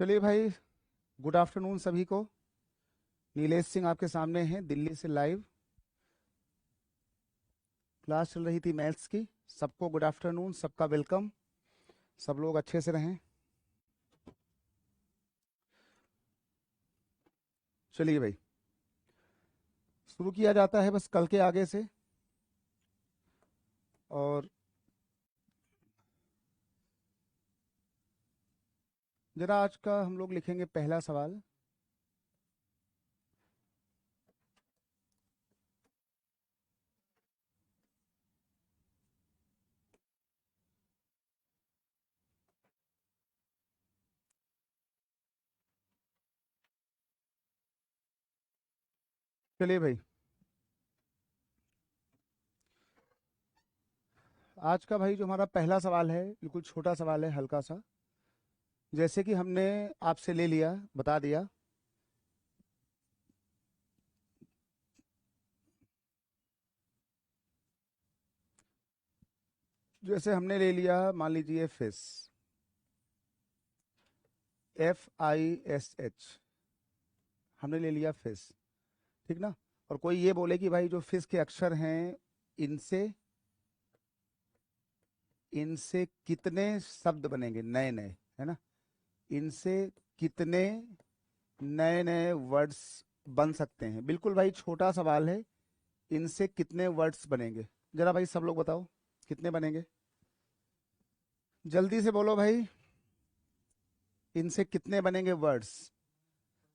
चलिए भाई, good afternoon सभी को। नीलेश सिंह आपके सामने हैं दिल्ली से लाइव। क्लास चल रही थी मैथ्स की। सबको गुड आफ्टरनून, सबका वेलकम। सब लोग अच्छे से रहें। चलिए भाई, शुरू किया जाता है बस कल के आगे से। और जरा आज का हम लोग लिखेंगे पहला सवाल। चलिए भाई, आज का भाई जो हमारा पहला सवाल है, बिल्कुल छोटा सवाल है, हल्का सा। जैसे कि हमने आपसे ले लिया, बता दिया। जैसे हमने ले लिया, मान लीजिए फिश, FISH, हमने ले लिया फिश। ठीक ना। और कोई ये बोले कि भाई जो फिश के अक्षर हैं, इनसे इनसे कितने शब्द बनेंगे नए नए, है ना। इनसे कितने नए नए वर्ड्स बन सकते हैं। बिल्कुल भाई छोटा सवाल है। इनसे कितने वर्ड्स बनेंगे, जरा भाई सब लोग बताओ कितने बनेंगे। जल्दी से बोलो भाई, इनसे कितने बनेंगे वर्ड्स।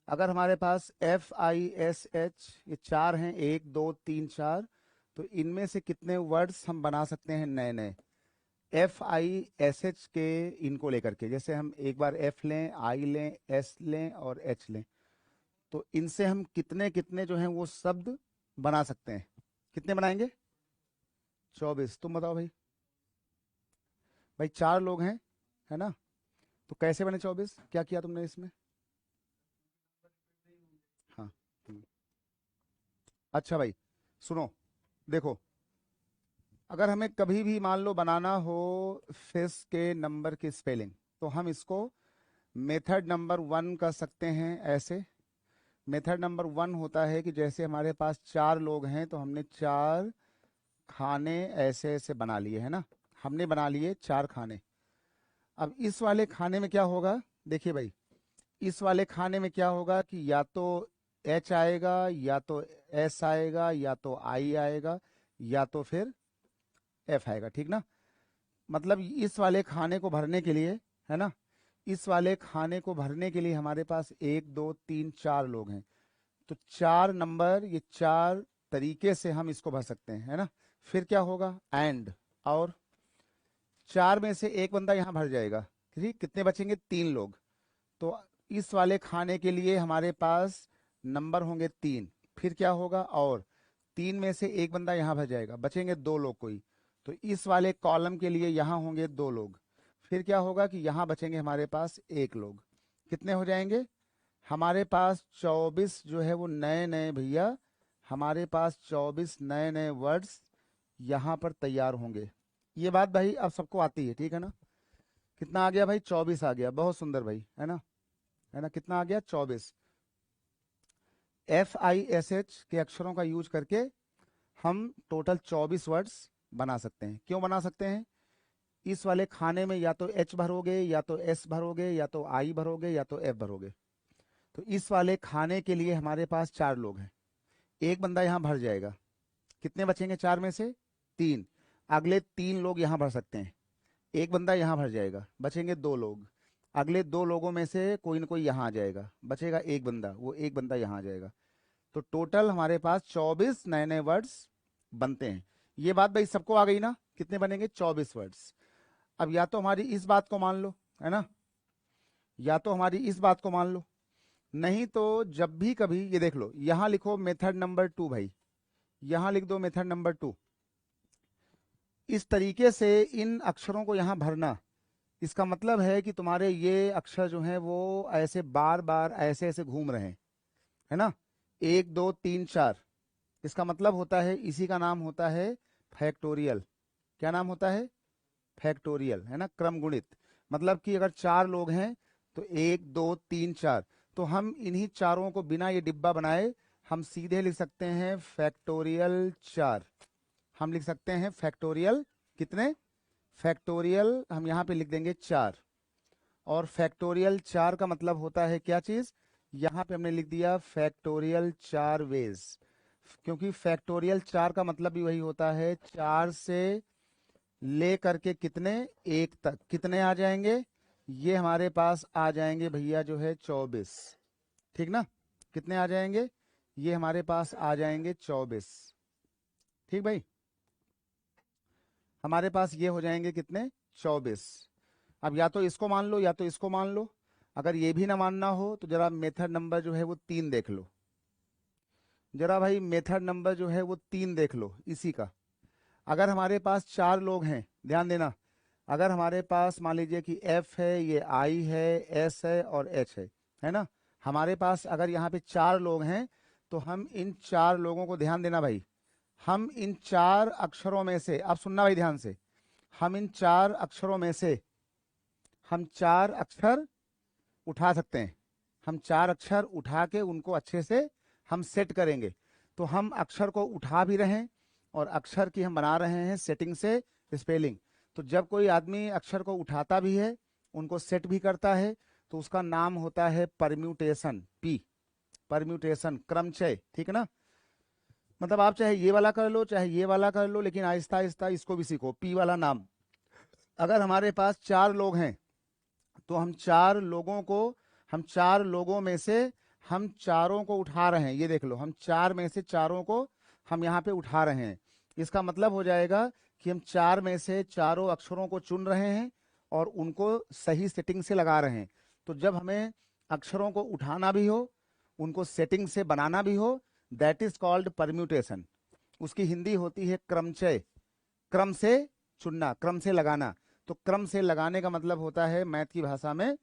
अगर हमारे पास FISH ये चार हैं, 1 2 3 4, तो इनमें से कितने वर्ड्स हम बना सकते हैं नए नए। FISH के इनको लेकर के, जैसे हम एक बार F लें, I लें, S लें और H लें, तो इनसे हम कितने कितने जो हैं वो शब्द बना सकते हैं। कितने बनाएंगे? 24। तुम बताओ भाई। भाई चार लोग हैं, है ना। तो कैसे बने 24? क्या किया तुमने इसमें? हाँ। अच्छा भाई, सुनो, देखो, अगर हमें कभी भी मान लो बनाना हो फिश के नंबर की स्पेलिंग, तो हम इसको मेथड नंबर 1 कर सकते हैं ऐसे। मेथड नंबर 1 होता है कि जैसे हमारे पास चार लोग हैं, तो हमने चार खाने ऐसे ऐसे बना लिए, है ना। हमने बना लिए चार खाने। अब इस वाले खाने में क्या होगा, देखिए भाई, इस वाले खाने में क्या होगा कि या तो H आएगा, या तो S आएगा, या तो I आएगा, या तो फिर F आएगा। ठीक ना। मतलब इस वाले खाने को भरने के लिए, है ना, इस वाले खाने को भरने के लिए हमारे पास 1 2 3 4 लोग हैं। तो चार नंबर, ये चार तरीके से हम इसको भर सकते हैं, है ना। फिर क्या होगा, एंड, और चार में से एक बंदा यहां भर जाएगा। ठीक, कितने बचेंगे? 3 लोग। तो इस वाले खाने के लिए हमारे पास नंबर होंगे 3। फिर क्या होगा, और 3 में से एक बंदा यहां भर जाएगा, बचेंगे 2 लोग कोई। तो इस वाले कॉलम के लिए यहां होंगे 2 लोग। फिर क्या होगा कि यहां बचेंगे हमारे पास 1 लोग। कितने हो जाएंगे हमारे पास? 24 जो है वो नए नए भैया, हमारे पास 24 नए नए वर्ड्स यहाँ पर तैयार होंगे। ये बात भाई अब सबको आती है, ठीक है ना। कितना आ गया भाई? 24 आ गया। बहुत सुंदर भाई, है ना। है ना, कितना आ गया? 24। FISH के अक्षरों का यूज करके हम टोटल 24 वर्ड्स बना सकते हैं। क्यों बना सकते हैं? इस वाले खाने में या तो H भरोगे, या तो S भरोगे, या तो I भरोगे, या तो F भरोगे। तो इस वाले खाने के लिए हमारे पास 4 लोग हैं। एक बंदा यहां भर जाएगा। कितने बचेंगे चार में से? 3। अगले 3 लोग यहां भर सकते हैं। एक बंदा यहां भर जाएगा, बचेंगे 2 लोग। अगले 2 लोगों में से कोई ना कोई यहां आ जाएगा, बचेगा एक बंदा, वो एक बंदा यहां आ जाएगा। तो टोटल हमारे पास 24 नए नए वर्ड्स बनते हैं। ये बात भाई सबको आ गई ना? कितने बनेंगे? 24 वर्ड्स। अब या तो हमारी इस बात को मान लो, है ना, या तो हमारी इस बात को मान लो, नहीं तो जब भी कभी ये देख लो, यहां लिखो मेथड नंबर 2 भाई, यहां लिख दो मेथड नंबर 2। इस तरीके से इन अक्षरों को यहां भरना, इसका मतलब है कि तुम्हारे ये अक्षर जो हैं वो ऐसे बार बार ऐसे ऐसे घूम रहे हैं, है ना। 1 2 3 4, इसका मतलब होता है, इसी का नाम होता है फैक्टोरियल। क्या नाम होता है? फैक्टोरियल, है ना, क्रम गुणित। मतलब कि अगर 4 लोग हैं तो 1 2 3 4, तो हम इन्हीं चारों को बिना ये डिब्बा बनाए हम सीधे लिख सकते हैं फैक्टोरियल 4। हम लिख सकते हैं फैक्टोरियल कितने, फैक्टोरियल हम यहाँ पे लिख देंगे 4। और फैक्टोरियल 4 का मतलब होता है क्या चीज, यहाँ पे हमने लिख दिया फैक्टोरियल 4 वेज, क्योंकि फैक्टोरियल 4 का मतलब भी वही होता है 4 से ले करके कितने, 1 तक कितने आ जाएंगे, ये हमारे पास आ जाएंगे भैया जो है 24। ठीक ना, कितने आ जाएंगे, ये हमारे पास आ जाएंगे 24। ठीक भाई, हमारे पास ये हो जाएंगे कितने, 24। अब या तो इसको मान लो या तो इसको मान लो। अगर ये भी ना मानना हो तो जरा मेथड नंबर जो है वो 3 देख लो। जरा भाई मेथड नंबर जो है वो 3 देख लो इसी का। अगर हमारे पास 4 लोग हैं, ध्यान देना, अगर हमारे पास मान लीजिए कि F है, ये I है, S है और H है ना। हमारे पास अगर यहाँ पे 4 लोग हैं तो हम इन 4 लोगों को, ध्यान देना भाई, हम इन 4 अक्षरों में से, अब सुनना भाई ध्यान से, हम इन 4 अक्षरों में से हम 4 अक्षर उठा सकते हैं। हम 4 अक्षर उठा के उनको अच्छे से हम सेट करेंगे। तो हम अक्षर को उठा भी रहे हैं और अक्षर की हम बना रहे हैं सेटिंग से स्पेलिंग। तो जब कोई आदमी अक्षर को उठाता भी है, उनको सेट भी करता है, तो उसका नाम होता है परम्यूटेशन, पी, परम्यूटेशन, क्रमचय। ठीक है ना, मतलब आप चाहे ये वाला कर लो चाहे ये वाला कर लो, लेकिन आहिस्ता आहिस्ता इसको भी सीखो, पी वाला नाम। अगर हमारे पास 4 लोग हैं तो हम 4 लोगों में से हम चारों को उठा रहे हैं। ये देख लो, हम 4 में से चारों को हम यहाँ पे उठा रहे हैं। इसका मतलब हो जाएगा कि हम 4 में से चारों अक्षरों को चुन रहे हैं और उनको सही सेटिंग से लगा रहे हैं। तो जब हमें अक्षरों को उठाना भी हो, उनको सेटिंग से बनाना भी हो, दैट इज कॉल्ड परम्यूटेशन। उसकी हिंदी होती है क्रमचय, क्रम से चुनना, क्रम से लगाना। तो क्रम से लगाने का मतलब होता है मैथ की भाषा में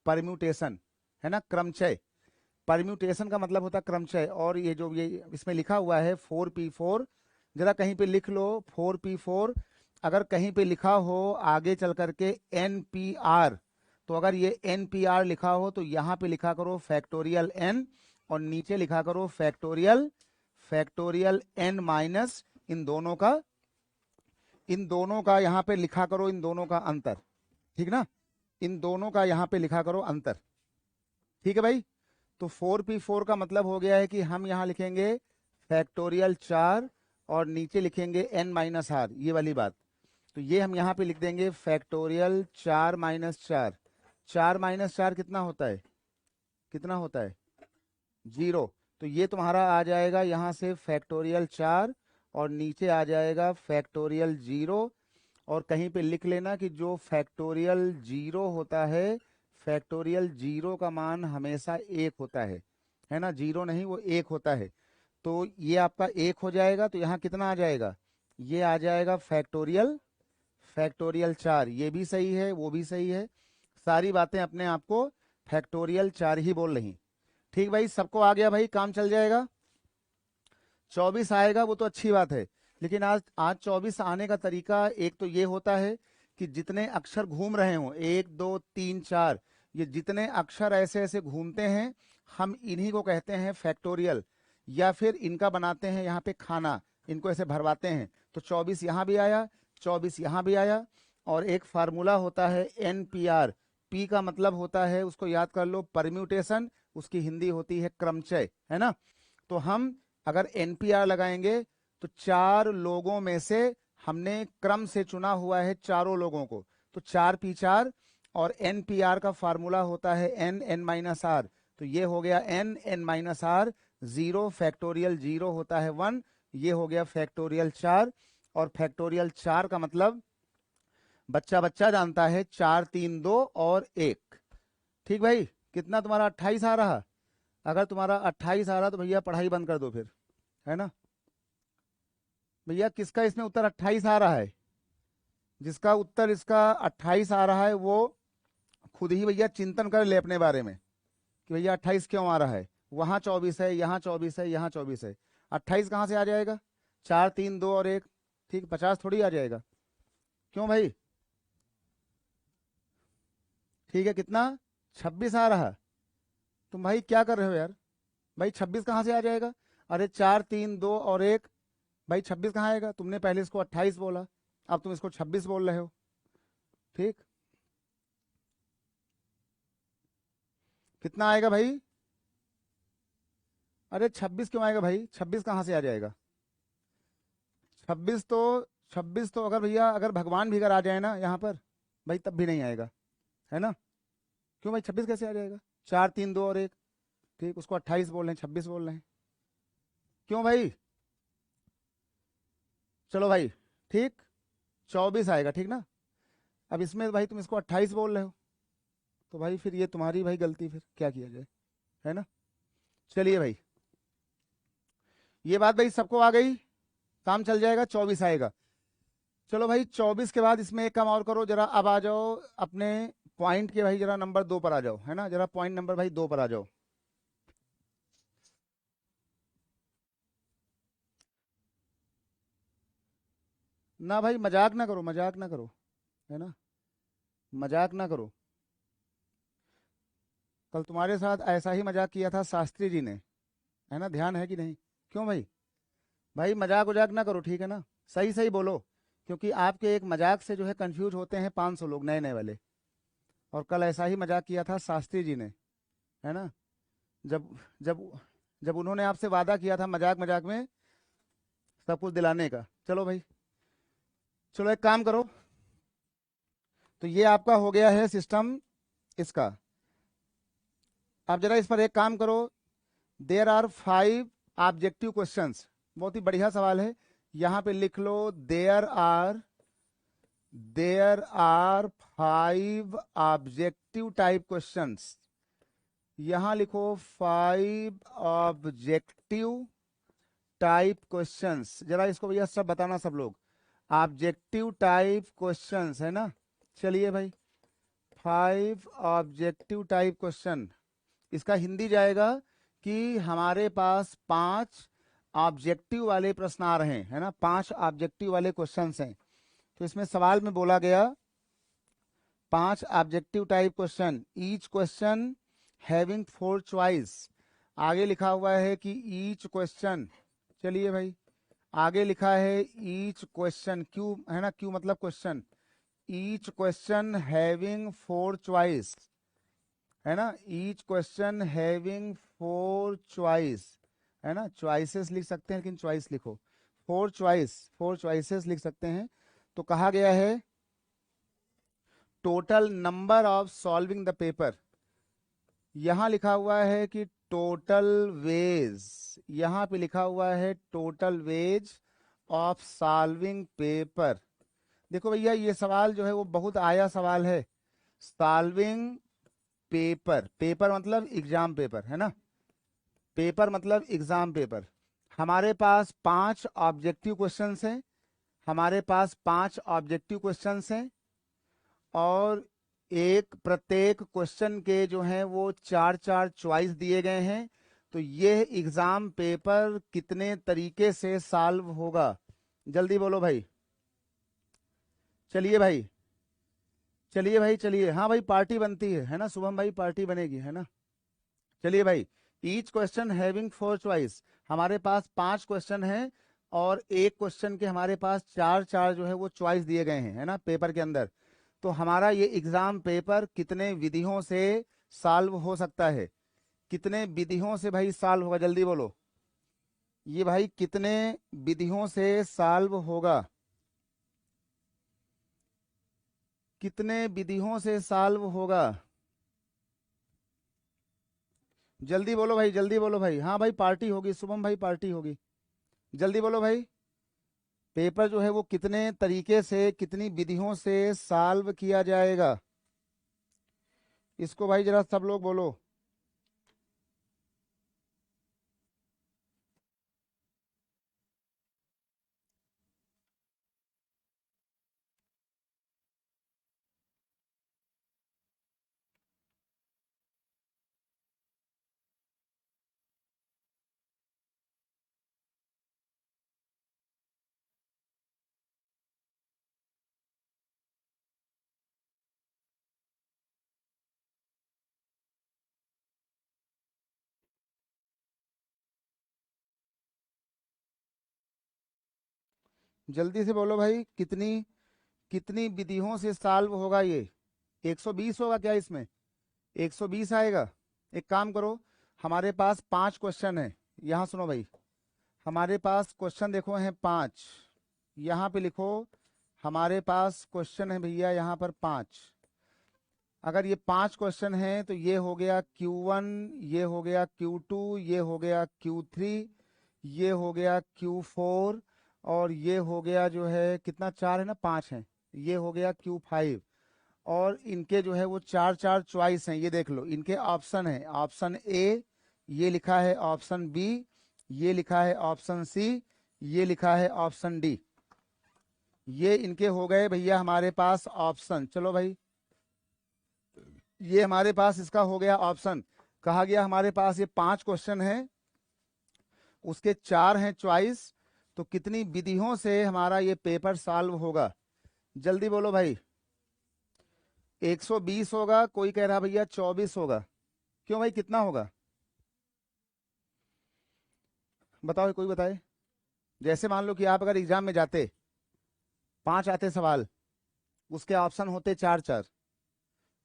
परम्यूटेशन, है ना, क्रमचय। परम्यूटेशन का मतलब होता है क्रमचय। और ये जो ये इसमें लिखा हुआ है 4p4, जरा कहीं पे लिख लो 4p4। अगर कहीं पे लिखा हो आगे चल करके NPR, तो अगर ये NPR लिखा हो तो यहाँ पे लिखा करो फैक्टोरियल n और नीचे लिखा करो फैक्टोरियल, फैक्टोरियल n माइनस इन दोनों का यहाँ पे लिखा करो, इन दोनों का अंतर। ठीक ना, इन दोनों का यहाँ पे लिखा करो अंतर। ठीक है भाई, तो 4p4 का मतलब हो गया है कि हम यहाँ लिखेंगे फैक्टोरियल 4 और नीचे लिखेंगे n-r, ये वाली बात। तो ये हम यहाँ पे लिख देंगे फैक्टोरियल 4-4। 4-4 कितना होता है, कितना होता है, 0। तो ये तुम्हारा आ जाएगा यहाँ से फैक्टोरियल 4 और नीचे आ जाएगा फैक्टोरियल 0। और कहीं पे लिख लेना कि जो फैक्टोरियल 0 होता है, फैक्टोरियल 0 का मान हमेशा 1 होता है ना, 0 नहीं, वो 1 होता है। तो ये आपका 1 हो जाएगा, तो यहाँ कितना आ जाएगा, ये आ जाएगा फैक्टोरियल, फैक्टोरियल 4। ये भी सही है, वो भी सही है, सारी बातें अपने आप को फैक्टोरियल 4 ही बोल रही। ठीक भाई, सबको आ गया भाई, काम चल जाएगा। 24 आएगा वो तो अच्छी बात है, लेकिन आज 24 आने का तरीका एक तो ये होता है कि जितने अक्षर घूम रहे हों, 1 2 3 4, ये जितने अक्षर ऐसे ऐसे घूमते हैं, हम इन्हीं को कहते हैं फैक्टोरियल। या फिर इनका बनाते हैं यहाँ पे खाना, इनको ऐसे भरवाते हैं। तो 24 यहाँ भी आया, 24 यहाँ भी आया। और एक फार्मूला होता है NPR, पी का मतलब होता है, उसको याद कर लो, परम्यूटेशन, उसकी हिंदी होती है क्रमचय, है ना। तो हम अगर NPR लगाएंगे तो 4 लोगों में से हमने क्रम से चुना हुआ है चारों लोगों को, तो 4p4। और NPR का फार्मूला होता है n-r, तो ये हो गया n-r, 0 फैक्टोरियल 0 होता है 1, ये हो गया फैक्टोरियल 4। और फैक्टोरियल 4 का मतलब बच्चा बच्चा जानता है, 4 3 2 और 1। ठीक भाई, कितना तुम्हारा 28 आ रहा। अगर तुम्हारा 28 आ रहा तो भैया पढ़ाई बंद कर दो फिर, है ना। भैया किसका इसमें उत्तर 28 आ रहा है, जिसका उत्तर इसका 28 आ रहा है वो खुद ही भैया चिंतन कर ले अपने बारे में कि भैया 28 क्यों आ रहा है। वहां 24 है, यहाँ 24 है, यहाँ 24 है, 28 कहाँ से आ जाएगा, 4 3 2 और 1। ठीक, 50 थोड़ी आ जाएगा, क्यों भाई। ठीक है, कितना 26 आ रहा। तुम भाई क्या कर रहे हो यार? भाई 26 कहाँ से आ जाएगा? अरे 4 3 2 और 1। भाई 26 कहाँ आएगा? तुमने पहले इसको 28 बोला, अब तुम इसको 26 बोल रहे हो। ठीक, कितना आएगा भाई? अरे 26 क्यों आएगा भाई? 26 कहाँ से आ जाएगा? 26 तो 26 तो अगर भैया अगर भगवान भी अगर आ जाए ना यहाँ पर, भाई तब भी नहीं आएगा, है ना? क्यों भाई 26 कैसे आ जाएगा? 4 3 2 और 1। ठीक, उसको 28 बोल रहे हैं, 26 बोल रहे हैं। क्यों भाई? चलो भाई, ठीक, 24 आएगा, ठीक ना? अब इसमें भाई तुम इसको 28 बोल रहे हो, तो भाई फिर ये तुम्हारी भाई गलती, फिर क्या किया जाए, है ना? चलिए भाई, ये बात भाई सबको आ गई, काम चल जाएगा, 24 आएगा। चलो भाई 24 के बाद इसमें एक काम और करो जरा, अब आ जाओ अपने पॉइंट के भाई, जरा नंबर 2 पर आ जाओ, है ना? जरा पॉइंट नंबर भाई 2 पर आ जाओ। ना भाई मजाक ना करो, मजाक ना करो, है ना? मजाक ना करो। कल तुम्हारे साथ ऐसा ही मजाक किया था शास्त्री जी ने, है ना? ध्यान है कि नहीं? क्यों भाई? भाई मजाक उजाक ना करो, ठीक है ना? सही सही बोलो, क्योंकि आपके एक मजाक से जो है कंफ्यूज होते हैं 500 लोग नए नए वाले। और कल ऐसा ही मजाक किया था शास्त्री जी ने, है ना? जब जब जब उन्होंने आपसे वादा किया था मजाक मजाक में सब कुछ दिलाने का। चलो भाई, चलो एक काम करो, तो ये आपका हो गया है सिस्टम इसका। आप जरा इस पर एक काम करो, देयर आर 5 ऑब्जेक्टिव क्वेश्चंस। बहुत ही बढ़िया सवाल है, यहाँ पे लिख लो, there are 5 objective type questions. यहाँ लिखो 5 ऑब्जेक्टिव टाइप क्वेश्चंस। जरा इसको भैया सब बताना सब लोग, ऑब्जेक्टिव टाइप क्वेश्चंस, है ना? चलिए भाई, 5 ऑब्जेक्टिव टाइप क्वेश्चन। इसका हिंदी जाएगा कि हमारे पास 5 ऑब्जेक्टिव वाले प्रश्न आ रहे हैं, है ना? 5 ऑब्जेक्टिव वाले क्वेश्चंस हैं। तो इसमें सवाल में बोला गया 5 objective type question, each question having 4 choice. आगे लिखा हुआ है कि ईच क्वेश्चन, चलिए भाई, आगे लिखा है ईच क्वेश्चन, क्यू है ना? क्यू मतलब question. Each question having 4 choice, है ना? ईच क्वेश्चन हैविंग 4 चॉइस, है ना? चॉइसेस लिख सकते हैं लेकिन चॉइस लिखो, 4 चॉइस, 4 चॉइसेस लिख सकते हैं। तो कहा गया है total number of solving the paper. यहां लिखा हुआ है कि टोटल वेज, यहां पे लिखा हुआ है total ways of solving paper. देखो भैया ये सवाल जो है वो बहुत आया सवाल है। सॉल्विंग पेपर, पेपर मतलब एग्जाम पेपर, है ना? पेपर मतलब एग्जाम पेपर। हमारे पास 5 ऑब्जेक्टिव क्वेश्चंस हैं, हमारे पास 5 ऑब्जेक्टिव क्वेश्चंस हैं, और एक प्रत्येक क्वेश्चन के जो हैं वो 4 4 चॉइस दिए गए हैं। तो ये एग्जाम पेपर कितने तरीके से सॉल्व होगा? जल्दी बोलो भाई। चलिए भाई, चलिए भाई, चलिए, हाँ भाई पार्टी बनती है ना? शुभम भाई पार्टी बनेगी, है ना? चलिए भाई, ईच क्वेश्चन हैविंग 4 चॉइस, हमारे पास 5 क्वेश्चन हैं, और एक क्वेश्चन के हमारे पास 4 4 जो है वो चॉइस दिए गए हैं, है ना, पेपर के अंदर। तो हमारा ये एग्जाम पेपर कितने विधियों से सॉल्व हो सकता है? कितने विधियों से भाई सॉल्व होगा? जल्दी बोलो, ये भाई कितने विधियों से सॉल्व होगा? कितने विधियों से सॉल्व होगा? जल्दी बोलो भाई, जल्दी बोलो भाई। हाँ भाई पार्टी होगी, शुभम भाई पार्टी होगी। जल्दी बोलो भाई, पेपर जो है वो कितने तरीके से, कितनी विधियों से सॉल्व किया जाएगा? इसको भाई जरा सब लोग बोलो। जल्दी से बोलो भाई, कितनी कितनी विधियों से सॉल्व होगा ये? 120 होगा क्या इसमें? 120 आएगा। एक काम करो, हमारे पास 5 क्वेश्चन है। यहाँ सुनो भाई, हमारे पास क्वेश्चन देखो हैं 5। यहाँ पे लिखो, हमारे पास क्वेश्चन है भैया यहाँ पर 5। अगर ये 5 क्वेश्चन हैं तो ये हो गया Q1, ये हो गया Q2, ये हो गया Q3, ये हो गया Q4, और ये हो गया जो है कितना, 4 है ना, 5 है, ये हो गया Q5। और इनके जो है वो 4 चॉइस हैं, ये देख लो इनके ऑप्शन है। ऑप्शन ए, ये लिखा है ऑप्शन बी, ये लिखा है ऑप्शन सी, ये लिखा है ऑप्शन डी। ये इनके हो गए भैया हमारे पास ऑप्शन। चलो भाई, ये हमारे पास इसका हो गया ऑप्शन। कहा गया हमारे पास ये 5 क्वेश्चन है, उसके 4 हैं चॉइस। तो कितनी विधियों से हमारा ये पेपर सॉल्व होगा? जल्दी बोलो भाई। 120 होगा, कोई कह रहा भैया 24 होगा। क्यों भाई, कितना होगा? बताओ, कोई बताए। जैसे मान लो कि आप अगर एग्जाम में जाते, 5 आते सवाल, उसके ऑप्शन होते 4,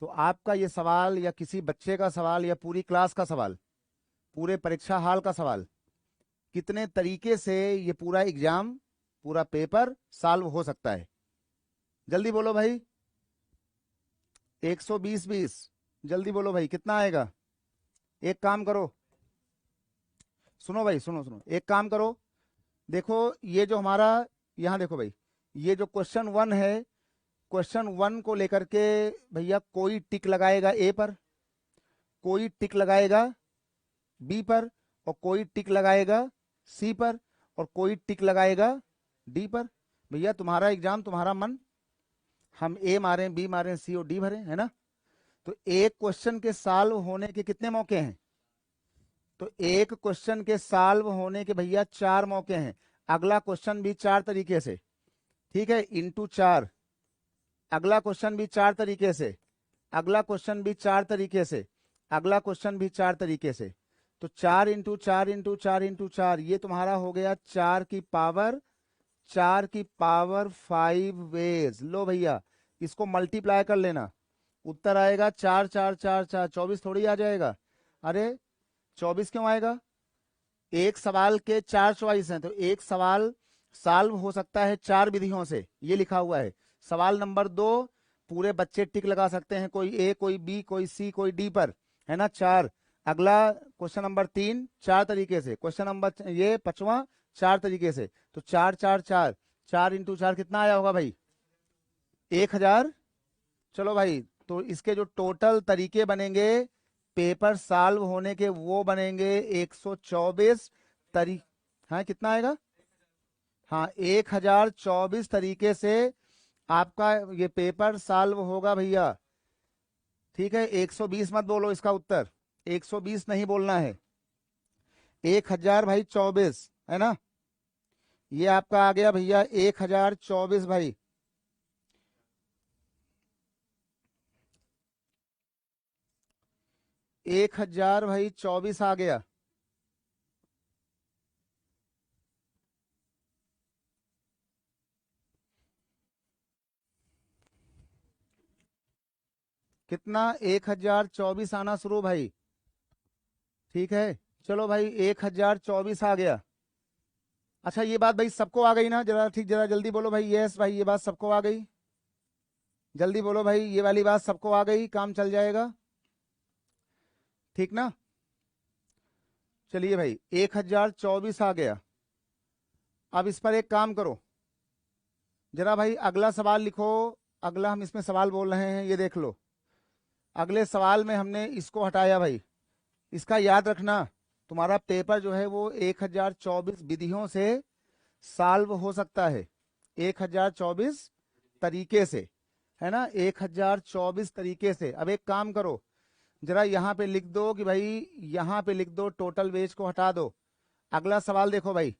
तो आपका ये सवाल या किसी बच्चे का सवाल या पूरी क्लास का सवाल, पूरे परीक्षा हाल का सवाल, कितने तरीके से ये पूरा एग्जाम, पूरा पेपर सॉल्व हो सकता है? जल्दी बोलो भाई। 120 20, जल्दी बोलो भाई, कितना आएगा? एक काम करो, सुनो भाई, सुनो सुनो, एक काम करो। देखो, ये जो हमारा, यहाँ देखो भाई, ये जो क्वेश्चन 1 है, क्वेश्चन 1 को लेकर के भैया कोई टिक लगाएगा ए पर, कोई टिक लगाएगा बी पर, और कोई टिक लगाएगा सी पर, और कोई टिक लगाएगा डी पर। भैया तुम्हारा एग्जाम, तुम्हारा मन, हम ए मारें, बी मारें, सी और डी भरें, है ना? तो एक क्वेश्चन के सॉल्व होने के कितने मौके हैं? तो एक क्वेश्चन के सॉल्व होने के भैया 4 मौके हैं। अगला क्वेश्चन भी 4 तरीके से, ठीक है, इंटू 4। अगला क्वेश्चन भी 4 तरीके से, अगला क्वेश्चन भी 4 तरीके से, अगला क्वेश्चन भी 4 तरीके से। तो 4 इंटू 4 इंटू 4 इंटू 4, ये तुम्हारा हो गया 4 की पावर, 4 की पावर 5 वेज। लो भैया, इसको मल्टीप्लाई कर लेना, उत्तर आएगा 4 4 4 4, 24 थोड़ी आ जाएगा। अरे 24 क्यों आएगा? एक सवाल के 4 चॉइस हैं, तो एक सवाल सॉल्व हो सकता है 4 विधियों से, ये लिखा हुआ है। सवाल नंबर 2 पूरे बच्चे टिक लगा सकते हैं, कोई ए, कोई बी, कोई सी, कोई डी पर, है ना, 4। अगला क्वेश्चन नंबर 3 4 तरीके से, क्वेश्चन नंबर ये 5वां 4 तरीके से। तो 4 4 4, 4 इंटू 4 कितना आया होगा भाई? 1000। चलो भाई, तो इसके जो टोटल तरीके बनेंगे पेपर सॉल्व होने के, वो बनेंगे 124 तरी हाँ, कितना आएगा? हाँ, 1024 तरीके से आपका ये पेपर सॉल्व होगा भैया। ठीक है, 120 मत बोलो इसका उत्तर, 120 नहीं बोलना है, 1000 भाई 24, है ना? ये आपका आ गया भैया 1024 भाई। एक हजार भाई 24 आ गया। कितना? 1024 आना शुरू भाई। ठीक है, चलो भाई 1024 आ गया। अच्छा, ये बात भाई सबको आ गई ना? जरा ठीक, जरा जल्दी बोलो भाई, यस भाई, ये बात सबको आ गई। जल्दी बोलो भाई, ये वाली बात सबको आ गई, काम चल जाएगा, ठीक ना? चलिए भाई, 1024 आ गया। अब इस पर एक काम करो, जरा भाई अगला सवाल लिखो। अगला हम इसमें सवाल बोल रहे हैं, ये देख लो। अगले सवाल में हमने इसको हटाया भाई। इसका याद रखना, तुम्हारा पेपर जो है वो 1024 विधियों से सॉल्व हो सकता है, 1024 तरीके से, है ना, 1024 तरीके से। अब एक काम करो, जरा यहाँ पे लिख दो कि भाई, यहाँ पे लिख दो टोटल वेज को हटा दो। अगला सवाल देखो भाई,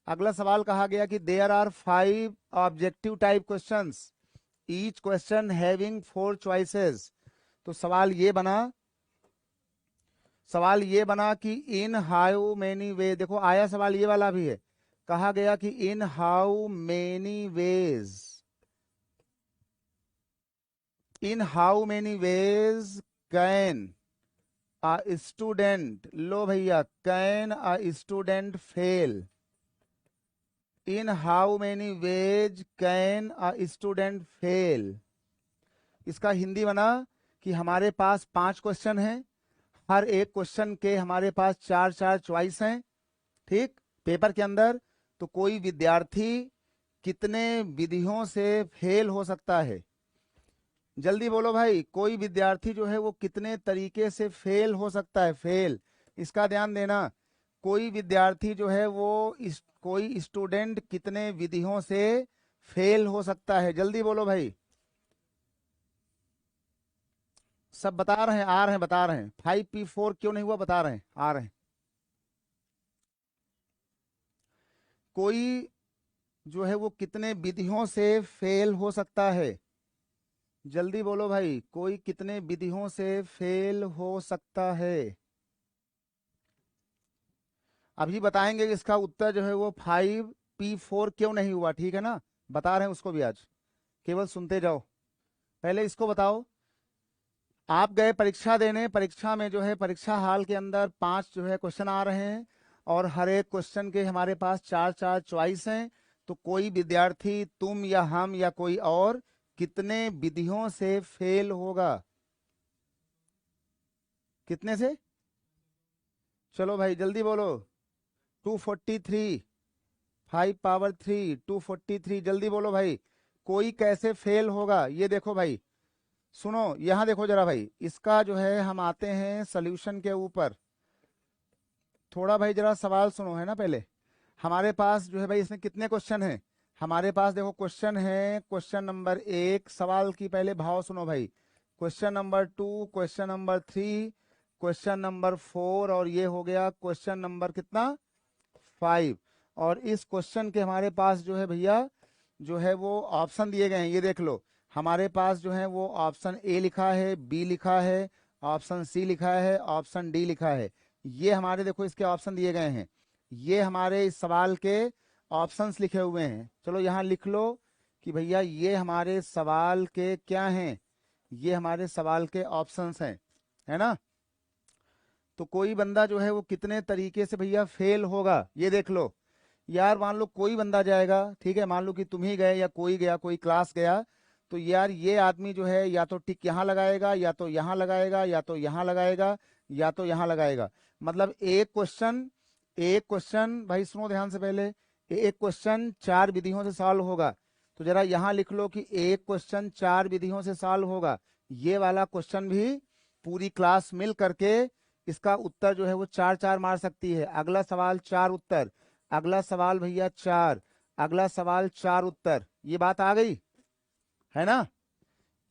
अगला सवाल कहा गया कि there are 5 objective type questions, each question having 4 choices. तो सवाल ये बना कि इन हाउ मेनी वे, देखो आया सवाल ये वाला भी है, कहा गया कि in how many ways, in how many ways can a student, लो भैया, can a student fail, in how many ways can a student fail. इसका हिंदी बना कि हमारे पास 5 क्वेश्चन हैं, हर एक क्वेश्चन के हमारे पास 4 चॉइस हैं, ठीक, पेपर के अंदर। तो कोई विद्यार्थी कितने विधियों से फेल हो सकता है? जल्दी बोलो भाई, कोई विद्यार्थी जो है वो कितने तरीके से फेल हो सकता है? फेल, इसका ध्यान देना। कोई विद्यार्थी जो है वो कोई स्टूडेंट कितने विधियों से फेल हो सकता है? जल्दी बोलो भाई। सब बता रहे हैं, आ रहे हैं, बता रहे हैं। 5P4 क्यों नहीं हुआ बता रहे हैं, आ रहे हैं। कोई जो है वो कितने विधियों से फेल हो सकता है? जल्दी बोलो भाई, कोई कितने विधियों से फेल हो सकता है? अभी बताएंगे कि इसका उत्तर जो है वो 5P4 क्यों नहीं हुआ, ठीक है ना? बता रहे हैं उसको भी आज, केवल सुनते जाओ। पहले इसको बताओ, आप गए परीक्षा देने, परीक्षा में जो है परीक्षा हाल के अंदर 5 जो है क्वेश्चन आ रहे हैं और हर एक क्वेश्चन के हमारे पास 4 चॉइस हैं। तो कोई विद्यार्थी, तुम या हम या कोई और, कितने विधियों से फेल होगा? कितने से? चलो भाई जल्दी बोलो। 243, 5 पावर 3, 243, जल्दी बोलो भाई। कोई कैसे फेल होगा ये देखो भाई, सुनो यहां देखो जरा भाई। इसका जो है हम आते हैं सॉल्यूशन के ऊपर। थोड़ा भाई जरा सवाल सुनो, है ना? पहले हमारे पास जो है भाई इसमें कितने क्वेश्चन हैं? हमारे पास देखो क्वेश्चन है, क्वेश्चन नंबर 1, सवाल की पहले भाव सुनो भाई। Question number 2, question number 3, question number 4 और ये हो गया क्वेश्चन नंबर कितना, 5। और इस क्वेश्चन के हमारे पास जो है भैया जो है वो ऑप्शन दिए गए हैं, ये देख लो। हमारे पास जो है वो ऑप्शन ए लिखा है, बी लिखा है, ऑप्शन सी लिखा है, ऑप्शन डी लिखा है। ये हमारे देखो इसके ऑप्शन दिए गए हैं, ये हमारे इस सवाल के ऑप्शंस लिखे हुए हैं। चलो यहाँ लिख लो कि भैया ये हमारे सवाल के क्या हैं, ये हमारे सवाल के ऑप्शंस हैं, है ना? तो कोई बंदा जो है वो कितने तरीके से भैया फेल होगा ये देख लो। यार मान लो कोई बंदा जाएगा, ठीक है, मान लो कि तुम ही गए या कोई गया, कोई क्लास गया, तो यार ये आदमी जो है या तो टिक यहाँ लगाएगा, या तो यहाँ लगाएगा, या तो यहाँ लगाएगा, या तो यहाँ लगाएगा। मतलब एक क्वेश्चन भाई सुनो ध्यान से पहले, एक क्वेश्चन 4 विधियों से सॉल्व होगा। तो जरा यहाँ लिख लो कि एक क्वेश्चन 4 विधियों से सॉल्व होगा। ये वाला क्वेश्चन भी पूरी क्लास मिल करके इसका उत्तर जो है वो 4 मार सकती है। अगला सवाल 4 उत्तर, अगला सवाल भैया 4, अगला सवाल 4 उत्तर। ये बात आ गई, है ना?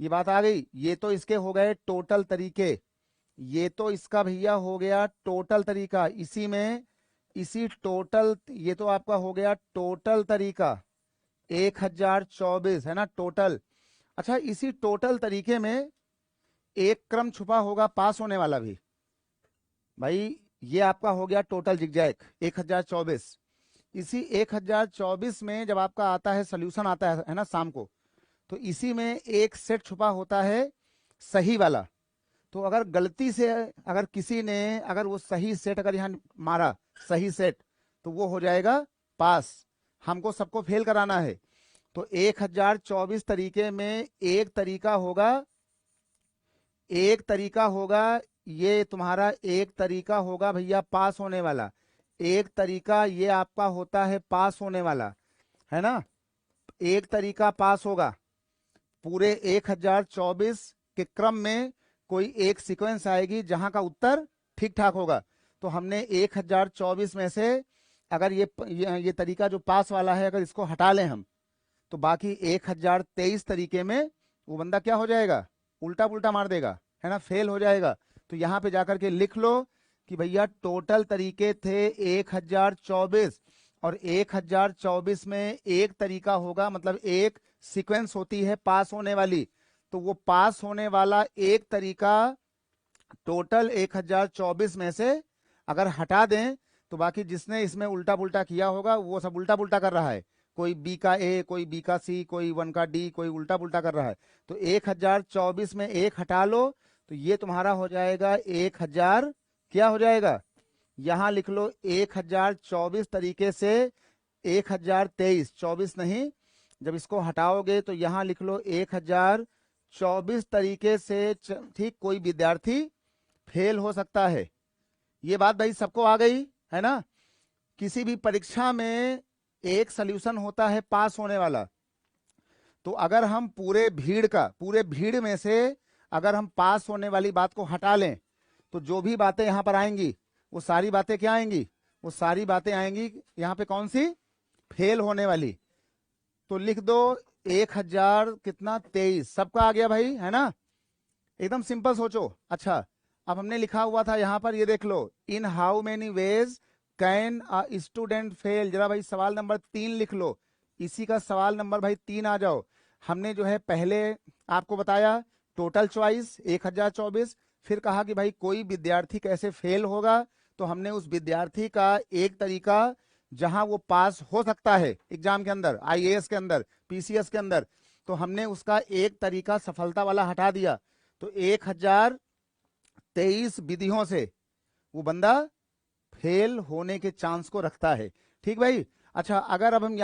ये बात आ गई। ये तो इसके हो गए टोटल तरीके, ये तो इसका भैया हो गया टोटल तरीका। इसी में इसी टोटल, ये तो आपका हो गया टोटल तरीका 1024, है ना टोटल। अच्छा, इसी टोटल तरीके में एक क्रम छुपा होगा पास होने वाला भी भाई। ये आपका हो गया टोटल जिगजैग 1024। इसी 1024 में जब आपका आता है सोल्यूशन आता है ना शाम को, तो इसी में एक सेट छुपा होता है सही वाला। तो अगर गलती से अगर किसी ने अगर वो सही सेट अगर यहाँ मारा, सही सेट, तो वो हो जाएगा पास। हमको सबको फेल कराना है। तो 1024 तरीके में एक तरीका होगा, एक तरीका होगा, ये तुम्हारा एक तरीका होगा भैया पास होने वाला। एक तरीका ये आपका होता है पास होने वाला, है ना? एक तरीका पास होगा। पूरे 1024 के क्रम में कोई एक सीक्वेंस आएगी जहां का उत्तर ठीक ठाक होगा। तो हमने 1024 में से अगर ये तरीका जो पास वाला है अगर इसको हटा लें हम, तो बाकी 1023 तरीके में वो बंदा क्या हो जाएगा, उल्टा पुल्टा मार देगा, है ना, फेल हो जाएगा। तो यहाँ पे जाकर के लिख लो कि भैया टोटल तरीके थे 1024 और 1024 में एक तरीका होगा, मतलब एक सीक्वेंस होती है पास होने वाली। तो वो पास होने वाला एक तरीका टोटल 1024 में से अगर हटा दें तो बाकी जिसने इसमें उल्टा पुल्टा किया होगा वो सब उल्टा पुल्टा कर रहा है। कोई बी का ए, कोई बी का सी, कोई वन का डी, कोई उल्टा पुल्टा कर रहा है। तो 1024 में एक हटा लो तो ये तुम्हारा हो जाएगा 1000, क्या हो जाएगा, यहां लिख लो 1024 तरीके से 1023, 24 नहीं, जब इसको हटाओगे तो यहां लिख लो 1024 तरीके से ठीक कोई विद्यार्थी फेल हो सकता है। ये बात भाई सबको आ गई है ना। किसी भी परीक्षा में एक सॉल्यूशन होता है पास होने वाला। तो अगर हम पूरे भीड़ में से अगर हम पास होने वाली बात को हटा लें तो जो भी बातें यहां पर आएंगी वो सारी बातें क्या आएंगी, वो सारी बातें आएंगी यहां पे कौन सी, फेल होने वाली। तो लिख दो 1000 कितना 23, सबका आ गया भाई है ना, एकदम सिंपल सोचो। अच्छा अब हमने लिखा हुआ था यहां पर, ये देख लो, in how many ways can a student fail. जरा भाई सवाल नंबर 3 लिख लो, इसी का सवाल नंबर भाई 3 आ जाओ। हमने जो है पहले आपको बताया टोटल चॉइस 1024, फिर कहा कि भाई कोई विद्यार्थी कैसे फेल होगा, तो हमने उस विद्यार्थी का एक तरीका जहां वो पास हो सकता है एग्जाम के अंदर, आईएएस के अंदर, पीसीएस के अंदर, तो हमने उसका एक तरीका सफलता वाला हटा दिया। तो 1023 विधियों से वो बंदा फेल होने के चांस को रखता है। ठीक भाई। अच्छा अगर अब हम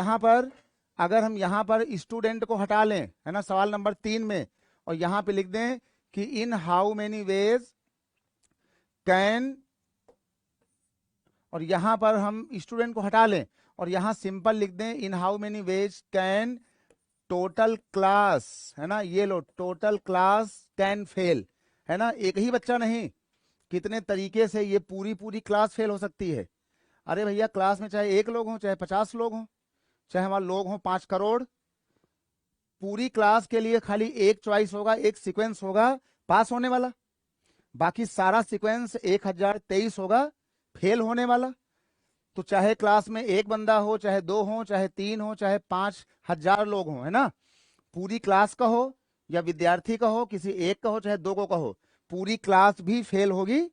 यहां पर स्टूडेंट को हटा लें है ना सवाल नंबर 3 में, और यहां पे लिख दें कि in how many ways can, और यहां पर हम स्टूडेंट को हटा लें और यहां सिंपल लिख दें इन how many ways can total class, है ना, ये लो टोटल क्लास कैन फेल, है ना, एक ही बच्चा नहीं, कितने तरीके से ये पूरी क्लास फेल हो सकती है। अरे भैया क्लास में चाहे 1 लोग हों, चाहे 50 लोग हों, चाहे हमारे लोग हों 5 करोड़, पूरी क्लास के लिए खाली एक चॉइस होगा, एक सीक्वेंस होगा पास होने वाला, बाकी सारा सीक्वेंस 1023 होगा फेल होने वाला। तो चाहे क्लास में एक बंदा हो, चाहे 2 हो, चाहे 3 हो, चाहे 5000 लोग हों, है ना, पूरी क्लास का हो या विद्यार्थी का हो, किसी एक का हो चाहे 2 को कहो, पूरी क्लास भी फेल होगी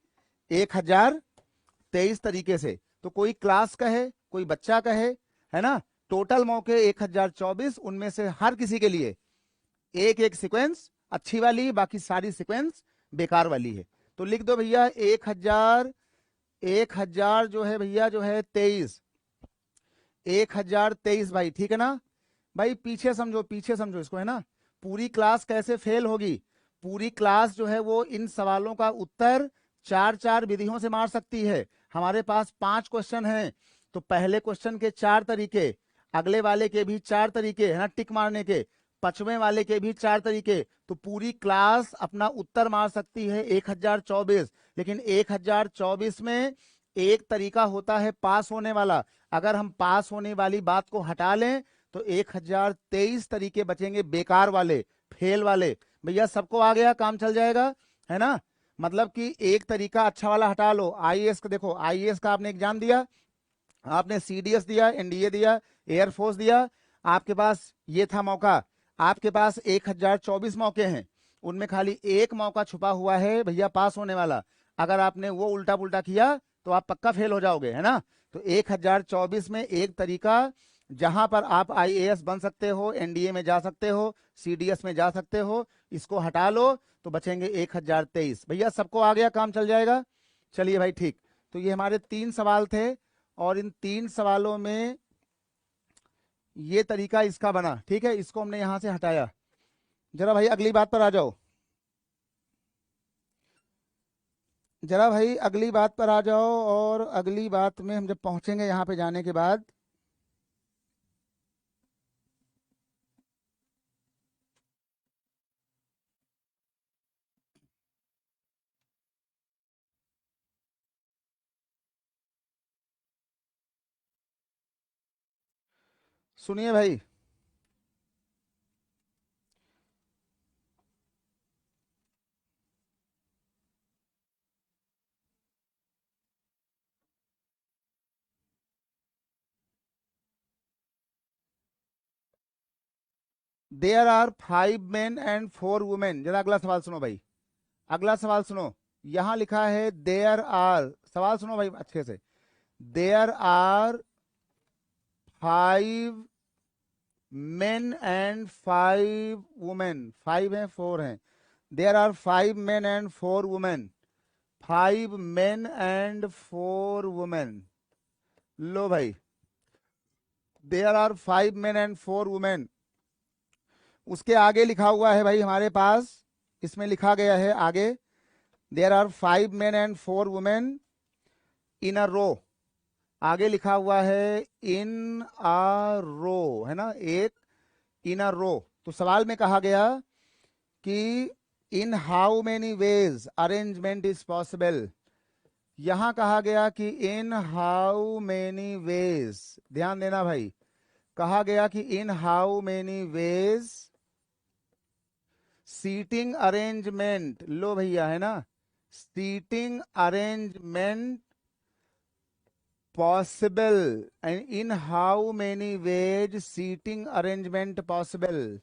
1023 तरीके से। तो कोई क्लास कहे, कोई बच्चा कहे, है ना, टोटल मौके 1024, उनमें से हर किसी के लिए एक एक सीक्वेंस अच्छी वाली, बाकी सारी सीक्वेंस बेकार वाली है। तो लिख दो भैया 1000 जो है भैया जो है 1023 भाई, ठीक है ना भाई। पीछे समझो इसको, है ना, पूरी क्लास कैसे फेल होगी, पूरी क्लास जो है वो इन सवालों का उत्तर 4 विधियों से मार सकती है। हमारे पास 5 क्वेश्चन हैं, तो पहले क्वेश्चन के 4 तरीके, अगले वाले के भी 4 तरीके, है ना, टिक मारने के, 5वें वाले के भी 4 तरीके, तो पूरी क्लास अपना उत्तर मार सकती है 1024। लेकिन 1024 में एक तरीका होता है पास होने वाला। अगर हम पास होने वाली बात को हटा लें तो 1023 तरीके बचेंगे बेकार वाले, फेल वाले। भैया सबको आ गया, काम चल जाएगा, है ना। मतलब कि एक तरीका अच्छा वाला हटा लो। आईएएस का देखो, आईएएस का आपने एग्जाम दिया, आपने सीडीएस दिया, एनडीए दिया, एयरफोर्स दिया, आपके पास ये था मौका, आपके पास 1024 मौके हैं, उनमें खाली एक मौका छुपा हुआ है भैया पास होने वाला। अगर आपने वो उल्टा पुल्टा किया तो आप पक्का फेल हो जाओगे, है ना। तो 1024 में एक तरीका जहां पर आप आईएएस बन सकते हो, एनडीए में जा सकते हो, सीडीएस में जा सकते हो, इसको हटा लो तो बचेंगे 1023। भैया सबको आ गया, काम चल जाएगा। चलिए भाई ठीक। तो ये हमारे 3 सवाल थे और इन 3 सवालों में ये तरीका इसका बना, ठीक है, इसको हमने यहां से हटाया। जरा भाई अगली बात पर आ जाओ, जरा भाई अगली बात पर आ जाओ। और अगली बात में हम जब पहुंचेंगे यहां पे जाने के बाद, सुनिए भाई, there are 5 men and 4 women. जरा अगला सवाल सुनो भाई, अगला सवाल सुनो, यहां लिखा है देयर आर, सवाल सुनो भाई अच्छे से, there are 5 men and 5 women, 5 हैं 4 हैं, there are 5 men and 4 women, 5 men and 4 women, लो भाई, there are 5 men and 4 women। उसके आगे लिखा हुआ है भाई हमारे पास, इसमें लिखा गया है आगे, there are 5 men and 4 women in a row, आगे लिखा हुआ है इन अ रो, है ना, एक इन अ रो। तो सवाल में कहा गया कि in how many veg arrangement is possible, यहां कहा गया कि इन हाउ मेनी वेज, ध्यान देना भाई, कहा गया कि in how many ways seating arrangement, लो भैया, है ना, seating arrangement possible, and in how many ways seating arrangement possible,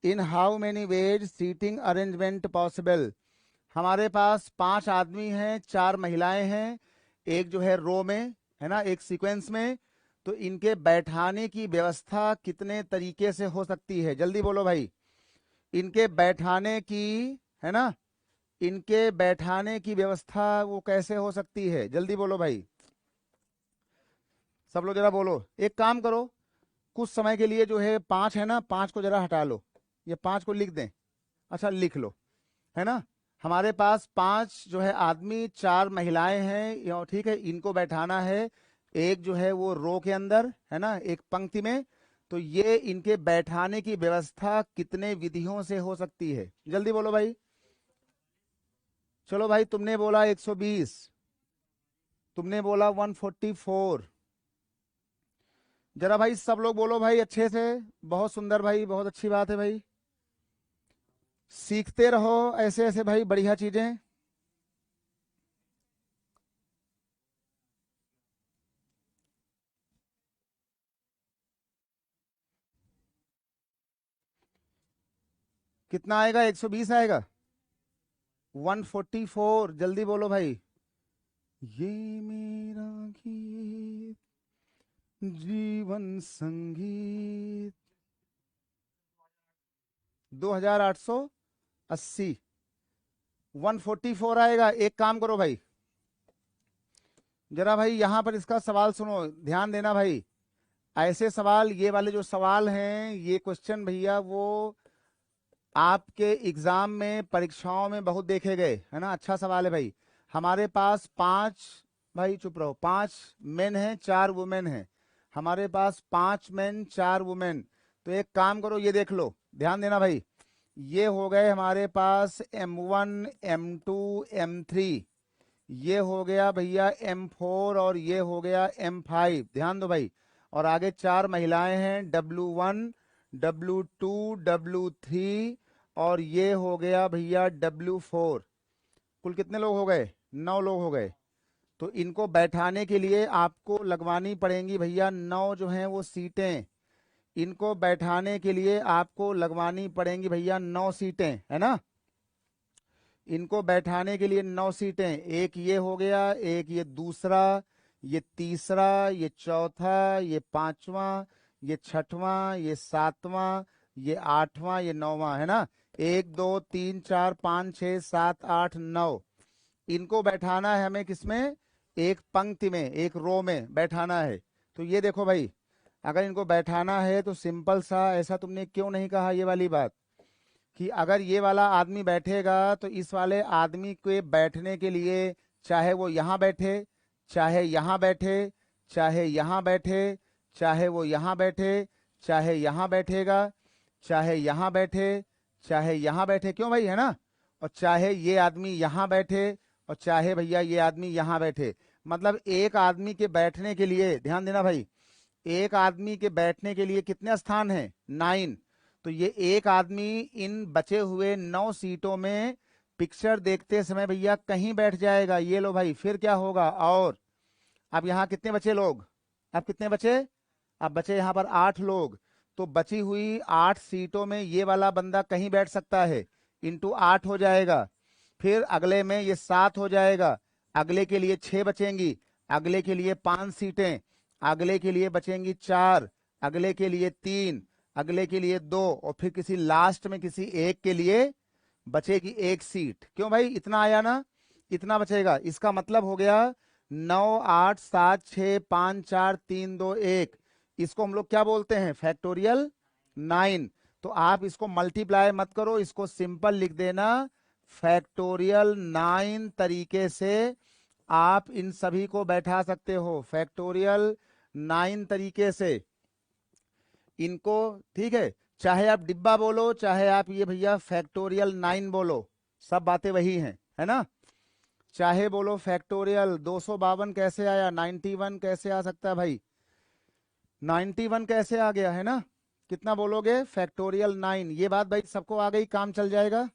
in how many ways seating arrangement possible। हमारे पास 5 आदमी हैं, 4 महिलाएं हैं, एक जो है रो में, है ना, एक सीक्वेंस में, तो इनके बैठाने की व्यवस्था कितने तरीके से हो सकती है, जल्दी बोलो भाई, इनके बैठाने की, है ना, इनके बैठाने की व्यवस्था वो कैसे हो सकती है, जल्दी बोलो भाई, सब लोग जरा बोलो। एक काम करो, कुछ समय के लिए जो है 5 है ना, 5 को जरा हटा लो, ये 5 को लिख दें, अच्छा लिख लो, है ना, हमारे पास 5 जो है आदमी, 4 महिलाएं हैं, ठीक है, इनको बैठाना है एक जो है वो रो के अंदर, है ना, एक पंक्ति में, तो ये इनके बैठाने की व्यवस्था कितने विधियों से हो सकती है, जल्दी बोलो भाई। चलो भाई, तुमने बोला 120, तुमने बोला 144, जरा भाई सब लोग बोलो भाई अच्छे से, बहुत सुंदर भाई, बहुत अच्छी बात है भाई, सीखते रहो ऐसे ऐसे भाई बढ़िया चीजें। कितना आएगा, 120 आएगा, 144, जल्दी बोलो भाई। ये मेरा गीत जीवन संगीत, 2880, 144 आएगा। एक काम करो भाई, जरा भाई यहां पर इसका सवाल सुनो, ध्यान देना भाई, ऐसे सवाल, ये वाले जो सवाल हैं, ये क्वेश्चन भैया वो आपके एग्जाम में, परीक्षाओं में बहुत देखे गए, है ना, अच्छा सवाल है भाई। हमारे पास 5, भाई चुप रहो, 5 मेन हैं, 4 वुमेन हैं, हमारे पास 5 मेन 4 वुमेन। तो एक काम करो, ये देख लो, ध्यान देना भाई, ये हो गए हमारे पास M1 M2 M3, ये हो गया भैया M4, और ये हो गया M5, ध्यान दो भाई, और आगे 4 महिलाएं हैं, W1 W2 W3, और ये हो गया भैया W4। कुल कितने लोग हो गए, 9 लोग हो गए। तो इनको बैठाने के लिए आपको लगवानी पड़ेंगी भैया 9 जो हैं वो सीटें, इनको बैठाने के लिए आपको लगवानी पड़ेंगी भैया 9 सीटें, है ना, इनको बैठाने के लिए 9 सीटें, एक ये हो गया, एक ये दूसरा, ये तीसरा, ये चौथा, ये पांचवा, ये छठवां, ये सातवां, ये आठवां, ये नौवां, है ना, 1 2 3 4 5 6 7 8 9, इनको बैठाना है हमें किसमें, एक पंक्ति में, एक रो में बैठाना है। तो ये देखो भाई, अगर इनको बैठाना है तो सिंपल सा, ऐसा तुमने क्यों नहीं कहा ये वाली बात, कि अगर ये वाला आदमी बैठेगा तो इस वाले आदमी के बैठने के लिए, चाहे वो यहाँ बैठे, चाहे यहाँ बैठे, चाहे यहाँ बैठे, चाहे वो यहाँ बैठे, चाहे यहाँ बैठेगा, चाहे यहाँ बैठे, चाहे यहाँ बैठे, क्यों भाई, है ना, और चाहे ये आदमी यहाँ बैठे, और चाहे भैया ये आदमी यहाँ बैठे, मतलब एक आदमी के बैठने के लिए, ध्यान देना भाई, एक आदमी के बैठने के लिए कितने स्थान हैं, 9। तो ये एक आदमी इन बचे हुए 9 सीटों में पिक्चर देखते समय भैया कहीं बैठ जाएगा, ये लो भाई, फिर क्या होगा, और अब यहाँ कितने बचे लोग, अब कितने बचे, अब बचे यहाँ पर 8 लोग, तो बची हुई 8 सीटों में ये वाला बंदा कहीं बैठ सकता है, इंटू 8 हो जाएगा, फिर अगले में ये 7 हो जाएगा, अगले के लिए 6 बचेंगी, अगले के लिए 5 सीटें, अगले के लिए बचेंगी 4, अगले के लिए 3, अगले के लिए 2 और फिर किसी लास्ट में किसी एक के लिए बचेगी 1 सीट। क्यों भाई, इतना आया ना, इतना बचेगा। इसका मतलब हो गया 9 8 7 6 5 4 3 2 1। इसको हम लोग क्या बोलते हैं, फैक्टोरियल 9। तो आप इसको मल्टीप्लाई मत करो, इसको सिंपल लिख देना। फैक्टोरियल 9 तरीके से आप इन सभी को बैठा सकते हो, फैक्टोरियल 9 तरीके से इनको, ठीक है। चाहे आप डिब्बा बोलो, चाहे आप ये भैया फैक्टोरियल 9 बोलो, सब बातें वही हैं, है ना। चाहे बोलो फैक्टोरियल 252 कैसे आया, 91 कैसे आ सकता है भाई, 91 कैसे आ गया, है ना। कितना बोलोगे, फैक्टोरियल 9। ये बात भाई सबको आ गई, काम चल जाएगा।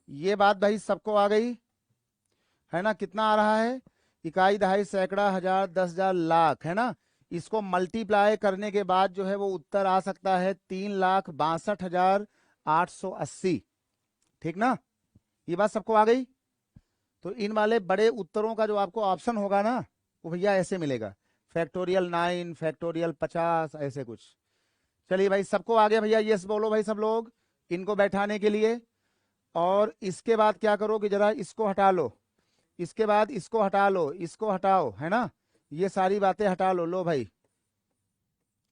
ये बात भाई सबको आ गई, है ना। कितना आ रहा है, इकाई, दहाई, सैकड़ा, हजार, 10,000, लाख, है ना। इसको मल्टीप्लाई करने के बाद जो है वो उत्तर आ सकता है 3,62,880, ठीक ना। ये बात सबको आ गई। तो इन वाले बड़े उत्तरों का जो आपको ऑप्शन होगा ना, वो भैया ऐसे मिलेगा, फैक्टोरियल 9, फैक्टोरियल 50, ऐसे कुछ। चलिए भाई, सबको आ गया भैया, यस बोलो भाई सब लोग, इनको बैठाने के लिए। और इसके बाद क्या करो कि जरा इसको हटा लो, इसके बाद इसको हटा लो, इसको हटाओ, है ना। ये सारी बातें हटा लो, लो भाई।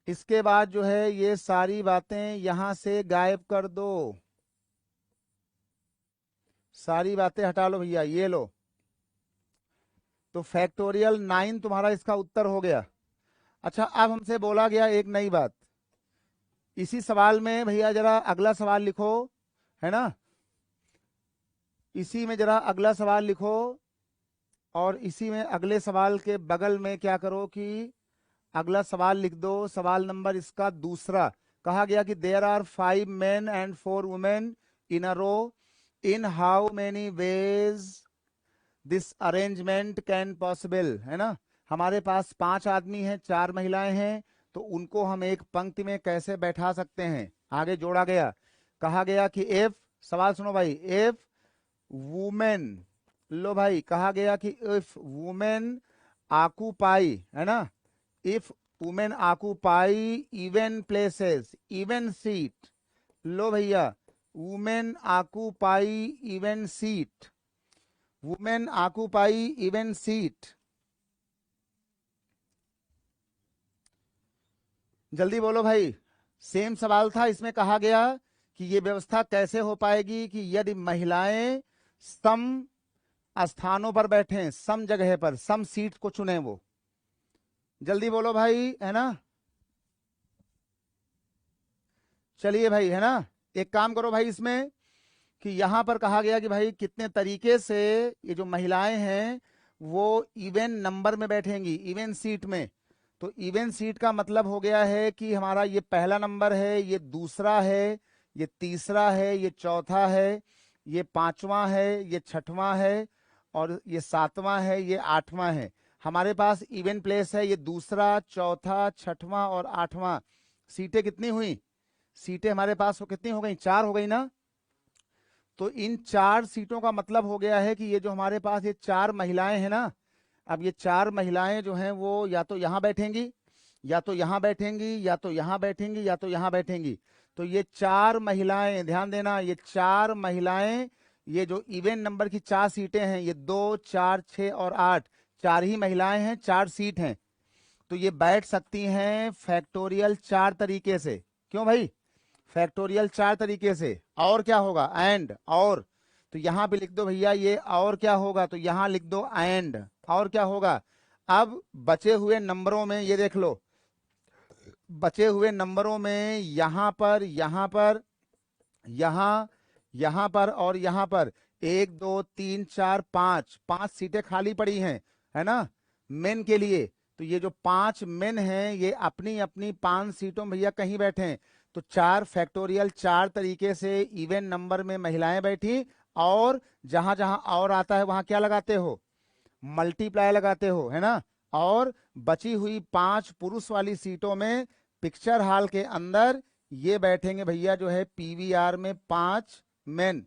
इसके बाद जो है ये सारी बातें यहां से गायब कर दो, सारी बातें हटा लो भैया, ये लो। तो फैक्टोरियल 9 तुम्हारा इसका उत्तर हो गया। अच्छा, अब हमसे बोला गया एक नई बात, इसी सवाल में भैया जरा अगला सवाल लिखो, है ना। इसी में जरा अगला सवाल लिखो, और इसी में अगले सवाल के बगल में क्या करो कि अगला सवाल लिख दो, सवाल नंबर इसका दूसरा। कहा गया कि there are 5 men and 4 women in a row, in how many ways this arrangement can possible, है ना। हमारे पास 5 आदमी हैं, 4 महिलाएं हैं, तो उनको हम एक पंक्ति में कैसे बैठा सकते हैं। आगे जोड़ा गया, कहा गया कि इफ, सवाल सुनो भाई, इफ वुमेन, लो भाई, कहा गया कि इफ वुमेन आकुपाई, है ना, if women occupy even places, even seat, लो भैया, women occupy even seat, women occupy even seat, जल्दी बोलो भाई। सेम सवाल था, इसमें कहा गया कि ये व्यवस्था कैसे हो पाएगी कि यदि महिलाएं सम स्थानों पर बैठे, सम जगह पर, सम सीट को चुने वो। जल्दी बोलो भाई, है ना। चलिए भाई, है ना। एक काम करो भाई इसमें कि यहां पर कहा गया कि भाई कितने तरीके से ये जो महिलाएं हैं वो इवन नंबर में बैठेंगी, इवन सीट में। तो इवन सीट का मतलब हो गया है कि हमारा ये पहला नंबर है, ये दूसरा है, ये तीसरा है, ये चौथा है, ये पांचवा है, ये छठवां है, और ये सातवां है, ये आठवां है। हमारे पास इवन प्लेस है, ये दूसरा, चौथा, छठवां और आठवां। सीटें कितनी हुई, सीटें हमारे पास वो कितनी हो गई, 4 हो गई ना। तो इन 4 सीटों का मतलब हो गया है कि ये जो हमारे पास ये 4 महिलाएं हैं ना, अब ये 4 महिलाएं जो हैं वो या तो यहां बैठेंगी, या तो यहां बैठेंगी, या तो यहां बैठेंगी, या तो यहां बैठेंगी। तो ये 4 महिलाएं, ध्यान देना, ये 4 महिलाएं, ये जो इवन नंबर की 4 सीटें हैं, ये 2 4 6 और 8, 4 ही महिलाएं हैं, 4 सीट हैं। तो ये बैठ सकती हैं फैक्टोरियल 4 तरीके से। क्यों भाई, फैक्टोरियल 4 तरीके से। और क्या होगा, एंड, और। तो यहां पे लिख दो भैया ये, और क्या होगा, तो यहां लिख दो एंड, और क्या होगा। अब बचे हुए नंबरों में ये देख लो, बचे हुए नंबरों में यहां पर, यहां पर, यहां, यहां पर और यहां पर 1 2 3 4 5, 5 सीटें खाली पड़ी हैं, है ना, मेन के लिए। तो ये जो 5 मेन हैं ये अपनी अपनी 5 सीटों में भैया कहीं बैठे हैं। तो 4 फैक्टोरियल 4 तरीके से इवन नंबर में महिलाएं बैठी, और जहां जहां और आता है वहां क्या लगाते हो, मल्टीप्लाई लगाते हो, है ना। और बची हुई 5 पुरुष वाली सीटों में पिक्चर हॉल के अंदर ये बैठेंगे भैया जो है पीवीआर में 5 मेन,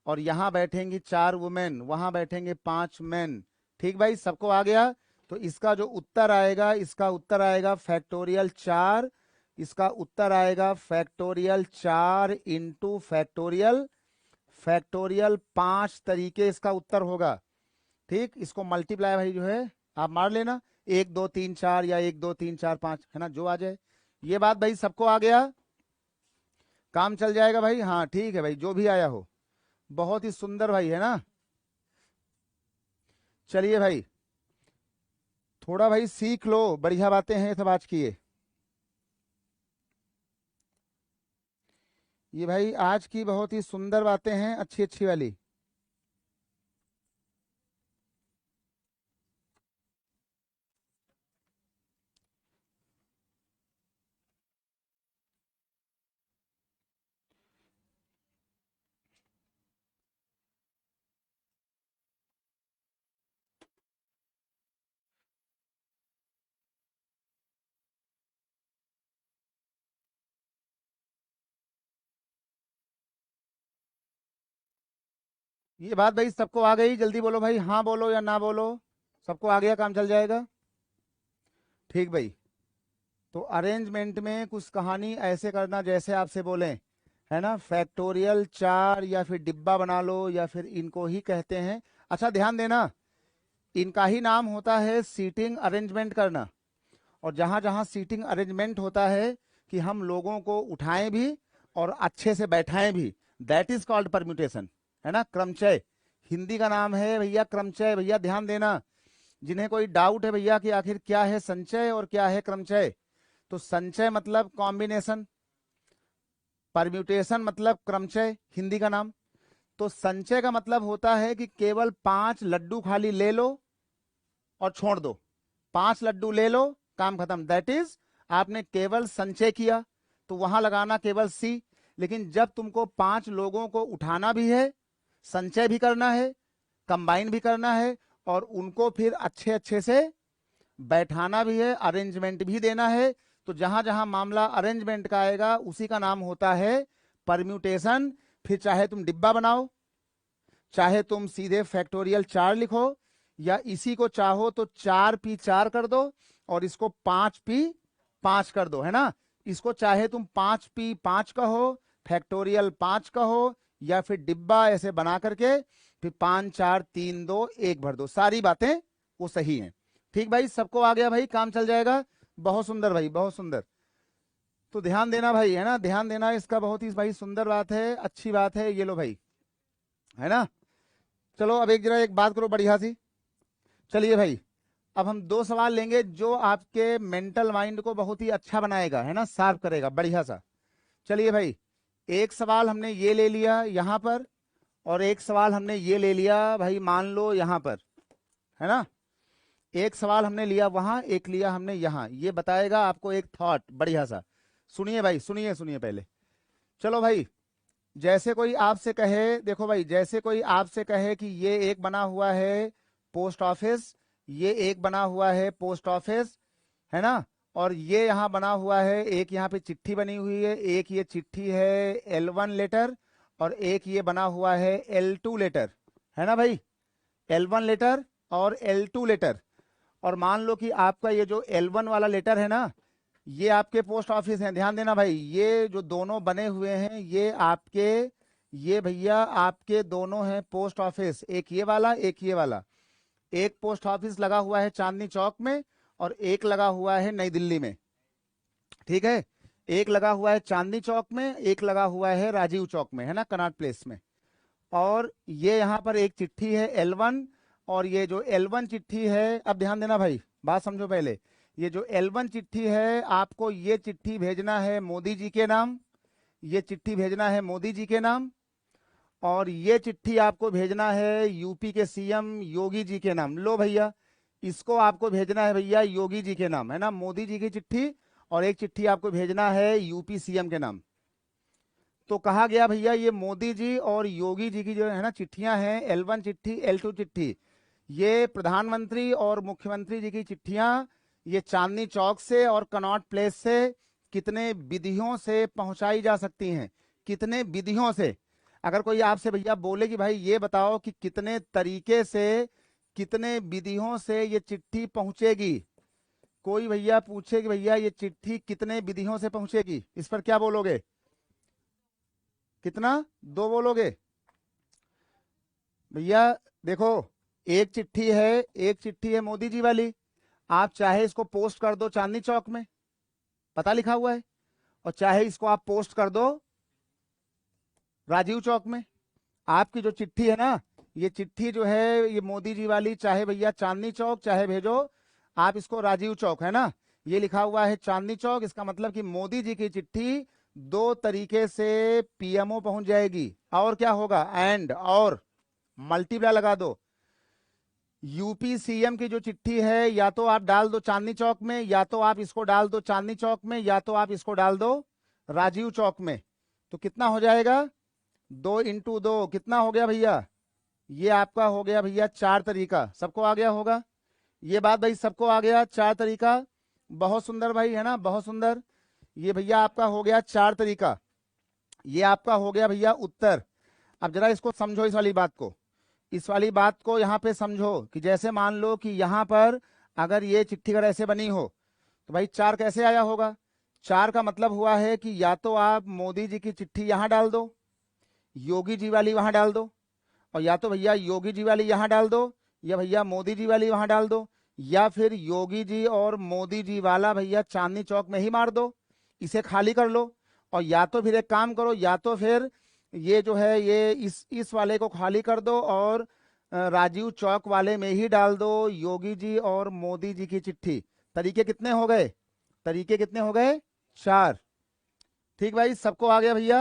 और यहां बैठेंगी 4 वुमेन, वहां बैठेंगे 5 मेन, ठीक भाई, सबको आ गया। तो इसका जो उत्तर आएगा, इसका उत्तर आएगा फैक्टोरियल 4, इसका उत्तर आएगा फैक्टोरियल 4 इंटू फैक्टोरियल फैक्टोरियल 5 तरीके इसका उत्तर होगा। ठीक, इसको मल्टीप्लाई भाई जो है आप मार लेना, 1 2 3 4 या 1 2 3 4 5 है ना, जो आ जाए। ये बात भाई सबको आ गया, काम चल जाएगा भाई। हाँ ठीक है भाई, जो भी आया हो, बहुत ही सुंदर भाई, है ना। चलिए भाई, थोड़ा भाई सीख लो, बढ़िया बातें हैं सब आज की ये भाई आज की बहुत ही सुंदर बातें हैं, अच्छी अच्छी वाली। ये बात भाई सबको आ गई, जल्दी बोलो भाई, हाँ बोलो या ना बोलो। सबको आ गया, काम चल जाएगा। ठीक भाई, तो अरेंजमेंट में कुछ कहानी ऐसे करना जैसे आपसे बोले, है ना। फैक्टोरियल 4 या फिर डिब्बा बना लो, या फिर इनको ही कहते हैं। अच्छा ध्यान देना, इनका ही नाम होता है सीटिंग अरेंजमेंट करना। और जहां जहां सीटिंग अरेंजमेंट होता है कि हम लोगों को उठाएं भी और अच्छे से बैठाएं भी, दैट इज कॉल्ड परम्यूटेशन, है ना, क्रमचय। हिंदी का नाम है भैया क्रमचय। भैया ध्यान देना, जिन्हें कोई डाउट है भैया कि आखिर क्या है संचय और क्या है क्रमचय, तो संचय मतलब कॉम्बिनेशन, परम्यूटेशन मतलब क्रमचय, हिंदी का नाम। तो संचय का मतलब होता है कि केवल 5 लड्डू खाली ले लो और छोड़ दो, 5 लड्डू ले लो, काम खत्म, दैट इज आपने केवल संचय किया, तो वहां लगाना केवल सी। लेकिन जब तुमको 5 लोगों को उठाना भी है, संचय भी करना है, कंबाइन भी करना है, और उनको फिर अच्छे अच्छे से बैठाना भी है, अरेंजमेंट भी देना है, तो जहां जहां मामला अरेंजमेंट का आएगा उसी का नाम होता है परम्यूटेशन। फिर चाहे तुम डिब्बा बनाओ, चाहे तुम सीधे फैक्टोरियल 4 लिखो, या इसी को चाहो तो 4p4 कर दो और इसको 5p5 कर दो, है ना। इसको चाहे तुम 5p5 कहो, फैक्टोरियल 5 कहो, या फिर डिब्बा ऐसे बना करके फिर 5 4 3 2 1 भर दो, सारी बातें वो सही हैं। ठीक भाई, सबको आ गया भाई, काम चल जाएगा। बहुत सुंदर भाई, बहुत सुंदर। तो ध्यान देना भाई, है ना, ध्यान देना, इसका बहुत ही भाई सुंदर बात है, अच्छी बात है। ये लो भाई, है ना। चलो अब एक जरा एक बात करो बढ़िया सी। चलिए भाई, अब हम 2 सवाल लेंगे जो आपके मेंटल माइंड को बहुत ही अच्छा बनाएगा, है ना, शार्प करेगा बढ़िया सा। चलिए भाई, एक सवाल हमने ये ले लिया यहां पर, और एक सवाल हमने ये ले लिया भाई मान लो यहां पर, है ना। एक सवाल हमने लिया वहां, एक लिया हमने यहां, ये बताएगा आपको एक थॉट बढ़िया सा। सुनिए भाई, सुनिए सुनिए पहले। चलो भाई, जैसे कोई आपसे कहे, देखो भाई, जैसे कोई आपसे कहे कि ये एक बना हुआ है पोस्ट ऑफिस, ये एक बना हुआ है पोस्ट ऑफिस, है ना, और ये यहाँ बना हुआ है, एक यहाँ पे चिट्ठी बनी हुई है, एक ये चिट्ठी है L1 लेटर, और एक ये बना हुआ है L2 लेटर, है ना भाई, L1 लेटर और L2 लेटर। और मान लो कि आपका ये जो L1 वाला लेटर है ना, ये आपके पोस्ट ऑफिस है। ध्यान देना भाई, ये जो दोनों बने हुए हैं ये आपके, ये भैया आपके दोनों हैं पोस्ट ऑफिस, एक ये वाला एक ये वाला। एक पोस्ट ऑफिस लगा हुआ है चांदनी चौक में, और एक लगा हुआ है नई दिल्ली में, ठीक है। एक लगा हुआ है चांदनी चौक में, एक लगा हुआ है राजीव चौक में, है ना, कनॉट प्लेस में। और ये यहाँ पर एक चिट्ठी है L1, और ये जो L1 चिट्ठी है, अब ध्यान देना भाई, बात समझो पहले। ये जो L1 चिट्ठी है, आपको ये चिट्ठी भेजना है मोदी जी के नाम, ये चिट्ठी भेजना है मोदी जी के नाम, और ये चिट्ठी आपको भेजना है यूपी के सीएम योगी जी के नाम। लो भैया, इसको आपको भेजना है भैया योगी जी के नाम, है ना, मोदी जी की चिट्ठी, और एक चिट्ठी आपको भेजना है यूपी सीएम के नाम। तो कहा गया भैया ये मोदी जी और योगी जी की जो है ना चिट्ठियां हैं, L1 चिट्ठी L2 चिट्ठी, ये प्रधानमंत्री और मुख्यमंत्री जी की चिट्ठियां, ये चांदनी चौक से और कनॉट प्लेस से कितने विधियों से पहुंचाई जा सकती हैं, कितने विधियों से। अगर कोई आपसे भैया बोले कि भाई ये बताओ कि कितने तरीके से कितने विधियों से ये चिट्ठी पहुंचेगी। कोई भैया पूछे कि भैया ये चिट्ठी कितने विधियों से पहुंचेगी, इस पर क्या बोलोगे? कितना? 2 बोलोगे? भैया देखो, एक चिट्ठी है मोदी जी वाली। आप चाहे इसको पोस्ट कर दो चांदनी चौक में, पता लिखा हुआ है, और चाहे इसको आप पोस्ट कर दो राजीव चौक में। आपकी जो चिट्ठी है ना, ये चिट्ठी जो है ये मोदी जी वाली, चाहे भैया चांदनी चौक चाहे भेजो आप इसको राजीव चौक, है ना, ये लिखा हुआ है चांदनी चौक। इसका मतलब कि मोदी जी की चिट्ठी 2 तरीके से पीएमओ पहुंच जाएगी। और क्या होगा? एंड और मल्टीप्लाई लगा दो। यूपी सीएम की जो चिट्ठी है, या तो आप डाल दो चांदनी चौक में, या तो आप इसको डाल दो चांदनी चौक में, या तो आप इसको डाल दो राजीव चौक में। तो कितना हो जाएगा? 2 इंटू 2 कितना हो गया भैया? ये आपका हो गया भैया 4 तरीका। सबको आ गया होगा ये बात भाई? सबको आ गया 4 तरीका? बहुत सुंदर भाई, है ना, बहुत सुंदर। ये भैया आपका हो गया 4 तरीका। ये आपका हो गया भैया उत्तर। अब जरा इसको समझो, इस वाली बात को, इस वाली बात को यहाँ पे समझो कि जैसे मान लो कि यहाँ पर अगर ये चिट्ठी अगर ऐसे बनी हो तो भाई 4 कैसे आया होगा? 4 का मतलब हुआ है कि या तो आप मोदी जी की चिट्ठी यहाँ डाल दो, योगी जी वाली वहां डाल दो, और या तो भैया योगी जी वाली यहाँ डाल दो, या भैया मोदी जी वाली वहां डाल दो, या फिर योगी जी और मोदी जी वाला भैया चांदनी चौक में ही मार दो, इसे खाली कर लो। और या तो फिर एक काम करो, या तो फिर ये जो है ये इस वाले को खाली कर दो और राजीव चौक वाले में ही डाल दो योगी जी और मोदी जी की चिट्ठी। तरीके कितने हो गए? तरीके कितने हो गए? 4। ठीक भाई, सबको आ गया भैया,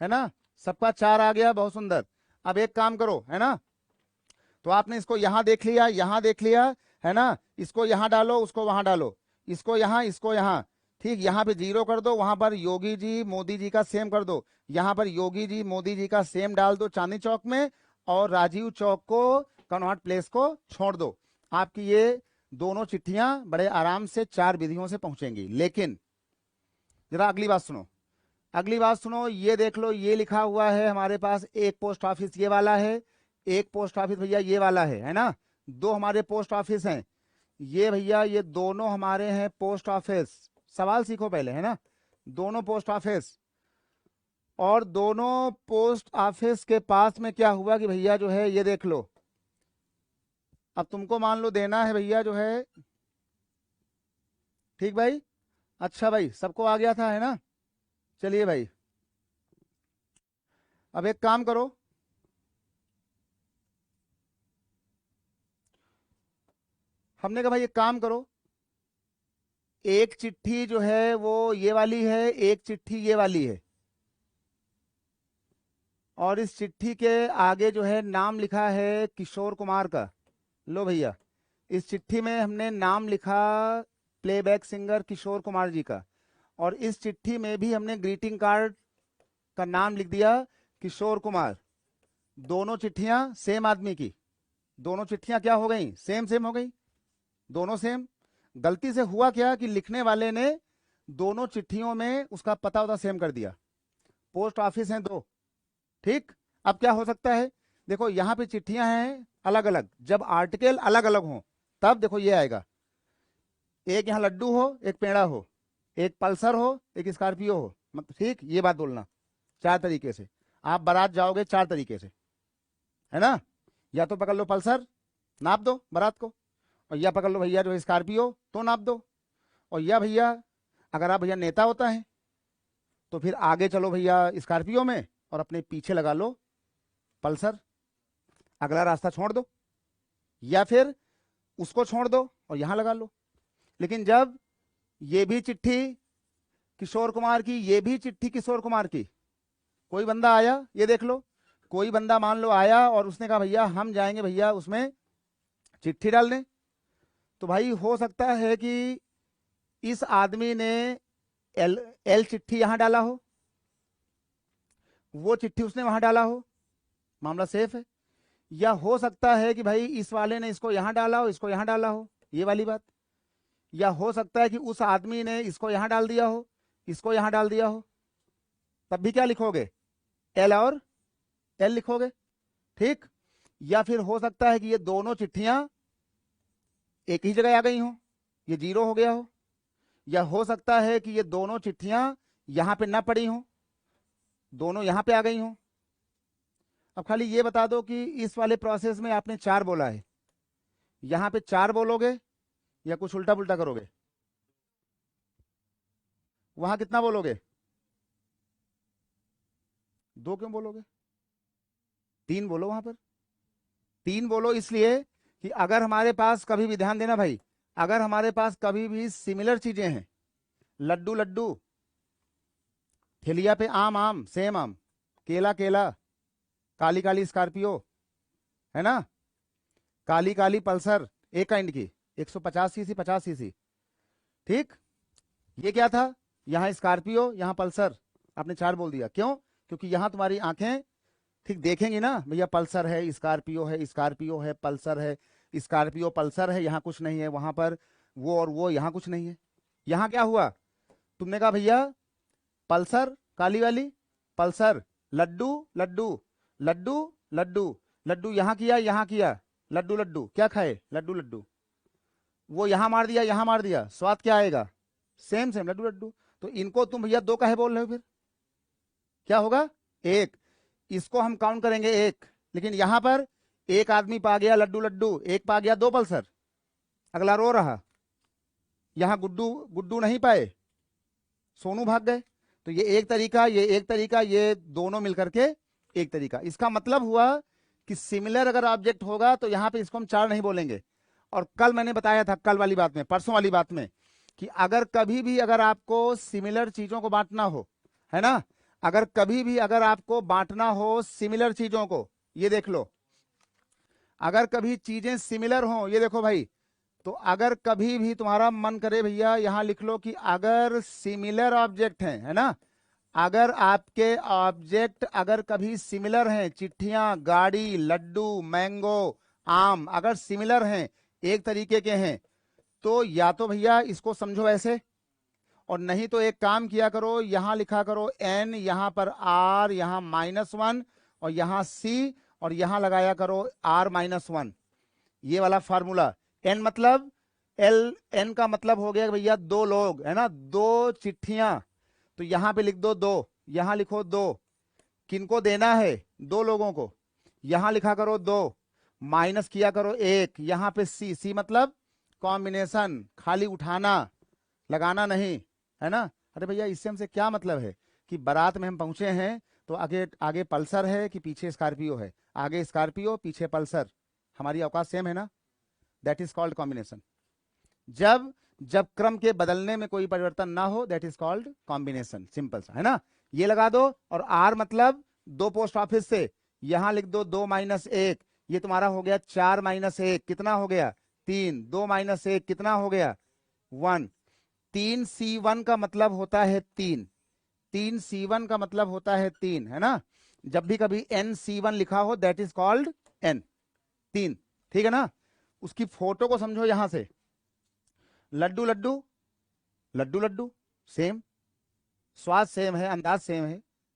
है ना, सबका 4 आ गया, बहुत सुंदर। अब एक काम करो, है ना, तो आपने इसको यहां देख लिया, यहां देख लिया, है ना, इसको यहां डालो, उसको वहां डालो, इसको यहां, इसको यहां। ठीक, यहां पे 0 कर दो, वहां पर योगी जी मोदी जी का सेम कर दो, यहां पर योगी जी मोदी जी का सेम डाल दो चांदनी चौक में, और राजीव चौक को कनॉट प्लेस को छोड़ दो। आपकी ये दोनों चिट्ठियां बड़े आराम से 4 विधियों से पहुंचेंगी। लेकिन जरा अगली बात सुनो, अगली बात सुनो, ये देख लो, ये लिखा हुआ है हमारे पास एक पोस्ट ऑफिस ये वाला है, एक पोस्ट ऑफिस भैया ये वाला है ना, 2 हमारे पोस्ट ऑफिस हैं। ये भैया ये दोनों हमारे हैं पोस्ट ऑफिस। सवाल सीखो पहले, है ना, दोनों पोस्ट ऑफिस। और दोनों पोस्ट ऑफिस के पास में क्या हुआ कि भैया जो है ये देख लो, अब तुमको मान लो देना है भैया जो है, ठीक भाई, अच्छा भाई सबको आ गया था, है ना, चलिए भाई अब एक काम करो, हमने कहा भाई एक काम करो, एक चिट्ठी जो है वो ये वाली है, एक चिट्ठी ये वाली है, और इस चिट्ठी के आगे जो है नाम लिखा है किशोर कुमार का। लो भैया, इस चिट्ठी में हमने नाम लिखा प्लेबैक सिंगर किशोर कुमार जी का, और इस चिट्ठी में भी हमने ग्रीटिंग कार्ड का नाम लिख दिया किशोर कुमार। दोनों चिट्ठियां सेम आदमी की, दोनों चिट्ठियां क्या हो गई? सेम सेम हो गई, दोनों सेम। गलती से हुआ क्या कि लिखने वाले ने दोनों चिट्ठियों में उसका पता वता सेम कर दिया। पोस्ट ऑफिस हैं 2, ठीक। अब क्या हो सकता है, देखो यहाँ पे चिट्ठियां हैं अलग अलग, जब आर्टिकल अलग अलग हो तब देखो ये आएगा, एक यहाँ लड्डू हो, एक पेड़ा हो, एक पल्सर हो, एक स्कॉर्पियो हो, मतलब ठीक, ये बात बोलना। 4 तरीके से आप बारात जाओगे, 4 तरीके से, है ना, या तो पकड़ लो पल्सर, नाप दो बारात को, और या पकड़ लो भैया जो स्कॉर्पियो तो नाप दो, और या भैया अगर आप भैया नेता होता है तो फिर आगे चलो भैया स्कॉर्पियो में और अपने पीछे लगा लो पल्सर, अगला रास्ता छोड़ दो, या फिर उसको छोड़ दो और यहां लगा लो। लेकिन जब ये भी चिट्ठी किशोर कुमार की, ये भी चिट्ठी किशोर कुमार की, कोई बंदा आया, ये देख लो, कोई बंदा मान लो आया और उसने कहा भैया हम जाएंगे भैया उसमें चिट्ठी डालने, तो भाई हो सकता है कि इस आदमी ने एल चिट्ठी यहां डाला हो, वो चिट्ठी उसने वहां डाला हो, मामला सेफ है। या हो सकता है कि भाई इस वाले ने इसको यहां डाला हो, इसको यहां डाला हो, ये वाली बात। या हो सकता है कि उस आदमी ने इसको यहां डाल दिया हो, इसको यहां डाल दिया हो, तब भी क्या लिखोगे? एल और एल लिखोगे, ठीक। या फिर हो सकता है कि ये दोनों चिट्ठियां एक ही जगह आ गई हो, ये 0 हो गया हो, या हो सकता है कि ये दोनों चिट्ठियां यहां पे ना पड़ी हो, दोनों यहां पे आ गई हो। अब खाली ये बता दो कि इस वाले प्रोसेस में आपने 4 बोला है, यहां पे 4 बोलोगे या कुछ उल्टा पुल्टा करोगे? वहां कितना बोलोगे? 2 क्यों बोलोगे? 3 बोलो वहां पर। 3 बोलो इसलिए कि अगर हमारे पास कभी भी, ध्यान देना भाई, अगर हमारे पास कभी भी सिमिलर चीजें हैं, लड्डू लड्डू, ठेलिया पे आम आम सेम आम, केला केला, काली काली स्कॉर्पियो, है ना, काली काली पल्सर एक काइंड की, 150 सीसी 50 सीसी, ठीक। ये क्या था? यहाँ स्कॉर्पियो यहाँ पल्सर, आपने 4 बोल दिया, क्यों? क्योंकि यहां तुम्हारी आंखें ठीक देखेंगी ना भैया, पल्सर है, स्कॉर्पियो है, स्कॉर्पियो है, पल्सर है, स्कॉर्पियो पल्सर है, यहाँ कुछ नहीं है, वहां पर वो और वो, यहाँ कुछ नहीं है। यहाँ क्या हुआ? तुमने कहा भैया पल्सर काली वाली, पल्सर लड्डू लड्डू, लड्डू लड्डू, लड्डू यहाँ किया, लड्डू लड्डू, क्या खाए? लड्डू लड्डू। वो यहां मार दिया, यहां मार दिया, स्वाद क्या आएगा? Same same, laddu laddu. तो इनको तुम भैया 2 काहे बोल रहे हो फिर? क्या होगा? 1। इसको हम काउंट करेंगे 1, लेकिन यहां पर एक आदमी पा गया लड्डू लड्डू, एक पा गया 2 पल्सर, अगला रो रहा। यहां गुड्डू गुड्डू नहीं पाए, सोनू भाग गए। तो ये एक तरीका, ये एक तरीका, ये दोनों मिलकर के एक तरीका। इसका मतलब हुआ कि सिमिलर अगर ऑब्जेक्ट होगा तो यहां पे इसको हम 4 नहीं बोलेंगे। और कल मैंने बताया था, कल वाली बात में, परसों वाली बात में, कि अगर कभी भी अगर आपको सिमिलर चीजों को बांटना हो, है ना, अगर कभी भी अगर आपको बांटना हो सिमिलर चीजों को, ये देख लो, अगर कभी चीजें सिमिलर हो, ये देखो भाई, तो अगर कभी भी तुम्हारा मन करे भैया, यहां लिख लो कि अगर सिमिलर ऑब्जेक्ट हैं, है ना, अगर आपके ऑब्जेक्ट अगर कभी सिमिलर हैं, चिट्ठियां, गाड़ी, लड्डू, मैंगो, आम, अगर सिमिलर हैं, एक तरीके के हैं, तो या तो भैया इसको समझो ऐसे, और नहीं तो एक काम किया करो, यहां लिखा करो n, यहां पर r, यहां -1, और यहां c, और यहां लगाया करो r-1, ये वाला फार्मूला। n मतलब n का मतलब हो गया भैया 2 लोग, है ना, 2 चिट्ठियां, तो यहां पे लिख दो 2, यहां लिखो 2, किनको देना है? 2 लोगों को, यहां लिखा करो 2, माइनस किया करो 1, यहां पे c मतलब कॉम्बिनेशन, खाली उठाना, लगाना नहीं, है ना। अरे भैया इससे हमसे क्या मतलब है कि बारात में हम पहुंचे हैं, तो आगे आगे पल्सर है कि पीछे स्कॉर्पियो है? आगे स्कॉर्पियो पीछे पल्सर, हमारी औकात सेम है ना, दैट इज कॉल्ड कॉम्बिनेशन। जब जब क्रम के बदलने में कोई परिवर्तन ना हो, that is called combination, simple सा, है ना। ये लगा दो, और आर मतलब 2 पोस्ट ऑफिस से, यहां लिख दो 2 - 1, ये तुम्हारा हो गया 4 - 1, कितना हो गया? 3, 2 - 1 कितना हो गया? 1। 3C1 का मतलब होता है 3, 3C1 का मतलब होता है 3, है ना। जब भी कभी NC1 लिखा हो, दैट इज कॉल्ड N, 3, ठीक है ना। उसकी फोटो को समझो यहां से, लड्डू लड्डू, लड्डू लड्डू, सेम, स्वाद सेम है, अंदाज सेम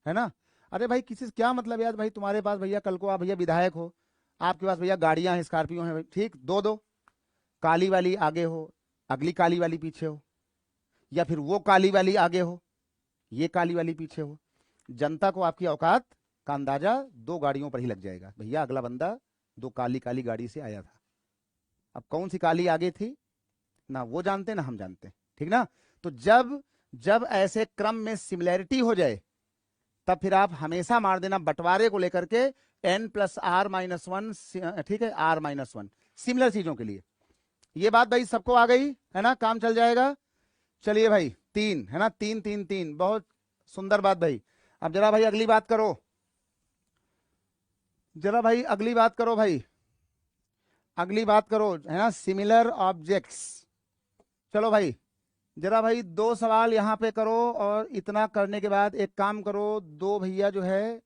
है ना। अरे भाई किसी से क्या मतलब यार, भाई तुम्हारे पास भैया कल को आप भैया विधायक हो, आपके पास भैया गाड़ियां हैं, स्कॉर्पियो हैं, ठीक, 2-2, काली वाली आगे हो, अगली काली वाली पीछे हो, या फिर वो काली वाली आगे हो, ये काली वाली पीछे हो, जनता को आपकी औकात का अंदाजा 2 गाड़ियों पर ही लग जाएगा। भैया अगला बंदा 2 काली काली गाड़ी से आया था, अब कौन सी काली आगे थी ना वो जानते ना हम जानते, ठीक ना। तो जब जब ऐसे क्रम में सिमिलैरिटी हो जाए, तब फिर आप हमेशा मार देना बंटवारे को लेकर के n+r-1, ठीक है, r-1, सिमिलर चीजों के लिए। ये बात भाई सबको आ गई है ना, काम चल जाएगा। चलिए भाई 3, है ना, 3 3 3, बहुत सुंदर बात भाई। अब जरा भाई अगली बात करो, जरा भाई अगली बात करो भाई, अगली बात करो, है ना, सिमिलर ऑब्जेक्ट्स। चलो भाई जरा भाई 2 सवाल यहां पे करो, और इतना करने के बाद एक काम करो, 2 भैया जो है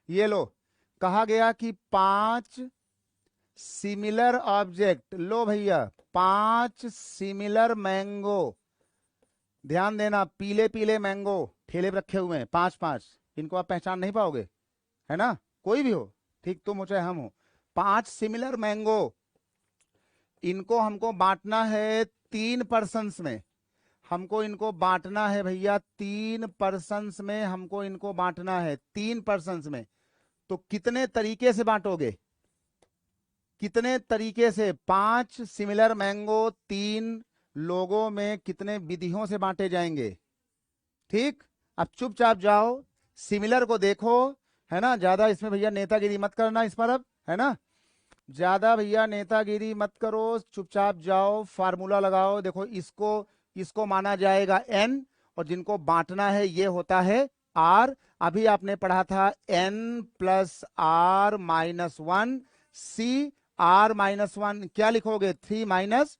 ये लो, कहा गया कि 5 सिमिलर ऑब्जेक्ट, लो भैया 5 सिमिलर मैंगो, ध्यान देना, पीले पीले मैंगो ठेले पे रखे हुए हैं, 5 5, इनको आप पहचान नहीं पाओगे, है ना, कोई भी हो, ठीक, तुम हो चाहे हम हो, 5 सिमिलर मैंगो, इनको हमको बांटना है 3 पर्सन्स में। हमको इनको बांटना है भैया 3 पर्सन्स में, हमको इनको बांटना है 3 पर्सन्स में। तो कितने तरीके से बांटोगे, कितने तरीके से? 5 सिमिलर मैंगो 3 लोगों में कितने विधियों से बांटे जाएंगे? ठीक, अब चुपचाप जाओ, सिमिलर को देखो, है ना। ज्यादा इसमें भैया नेतागिरी मत करना इस पर, अब है ना, ज्यादा भैया नेतागिरी मत करो, चुपचाप जाओ, फार्मूला लगाओ। देखो इसको माना जाएगा n, और जिनको बांटना है ये होता है r। अभी आपने पढ़ा था n plus r minus 1 c, r minus 1 क्या लिखोगे? 3 माइनस